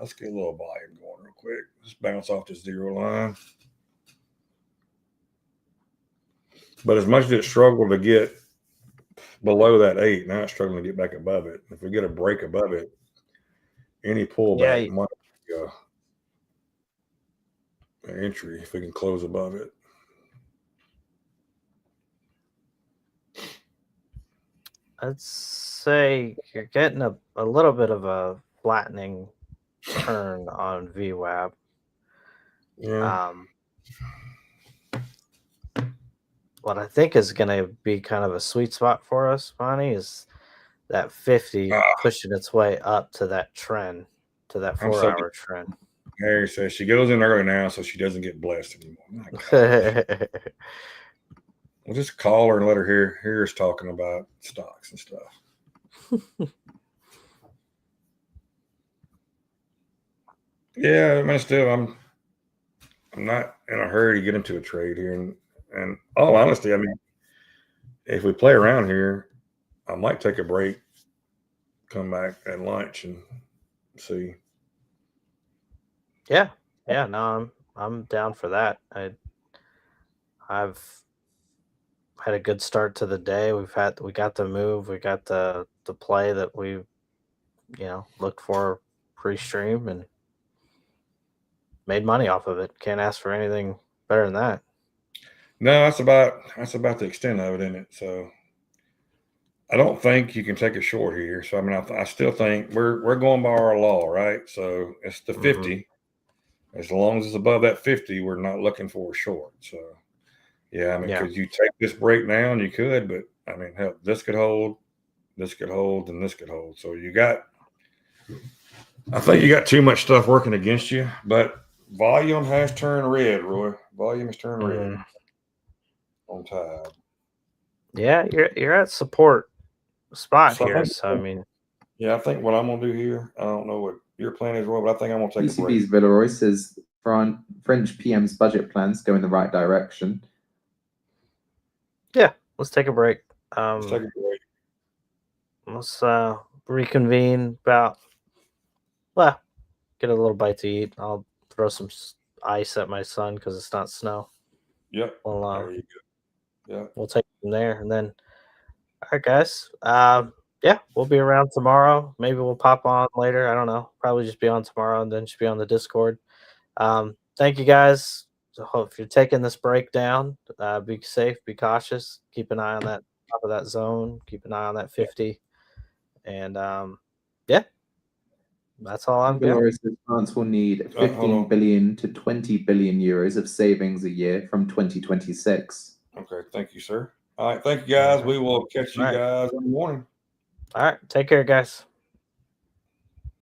let's get a little volume going real quick. Let's bounce off this zero line. But as much as it struggled to get below that 8, now it's struggling to get back above it. If we get a break above it, any pullback might be an entry if we can close above it. I'd say you're getting a little bit of a flattening turn on VWAP. Yeah. What I think is going to be kind of a sweet spot for us, Monty, is that 50 pushing its way up to that trend, to that 4-hour trend. Harry says she goes in early now so she doesn't get blessed anymore. We'll just call her and let her hear us talking about stocks and stuff. Yeah, I mean, still, I'm not in a hurry to get into a trade here. And all honesty, I mean, if we play around here, I might take a break, come back at lunch and see. Yeah. No, I'm down for that. I've had a good start to the day. We got the move, we got the play that we looked for pre-stream and made money off of it. Can't ask for anything better than that. No, that's about the extent of it, isn't it? So I don't think you can take a short here. So I mean, I still think we're going by our law, right? So it's the 50. Mm-hmm. As long as it's above that 50, we're not looking for a short. So yeah, I mean, could you take this break down? You could, but I mean, hell, this could hold, and this could hold. So I think you got too much stuff working against you, but volume has turned red, Roy. Volume has turned red on Tide. Yeah, you're at support spot here. So I mean, yeah, I think what I'm gonna do here, I don't know what your plan is, Roy, but I think I'm gonna take a break. ECB's Villeroy says French PM's budget plans go in the right direction. Yeah, let's take a break. Let's take a break. Let's reconvene get a little bite to eat. I'll throw some ice at my son because it's not snow. Yep. Well, there you go. Yeah. We'll take it from there, and then, all right, guys. We'll be around tomorrow. Maybe we'll pop on later. I don't know. Probably just be on tomorrow and then just be on the Discord. Thank you, guys. So if you're taking this break down, be safe, be cautious. Keep an eye on that top of that zone. Keep an eye on that 50. And that's all I'm getting. France will need 15 billion to 20 billion euros of savings a year from 2026. Okay, thank you, sir. All right, thank you, guys. We will catch you guys in the morning. All right, take care, guys.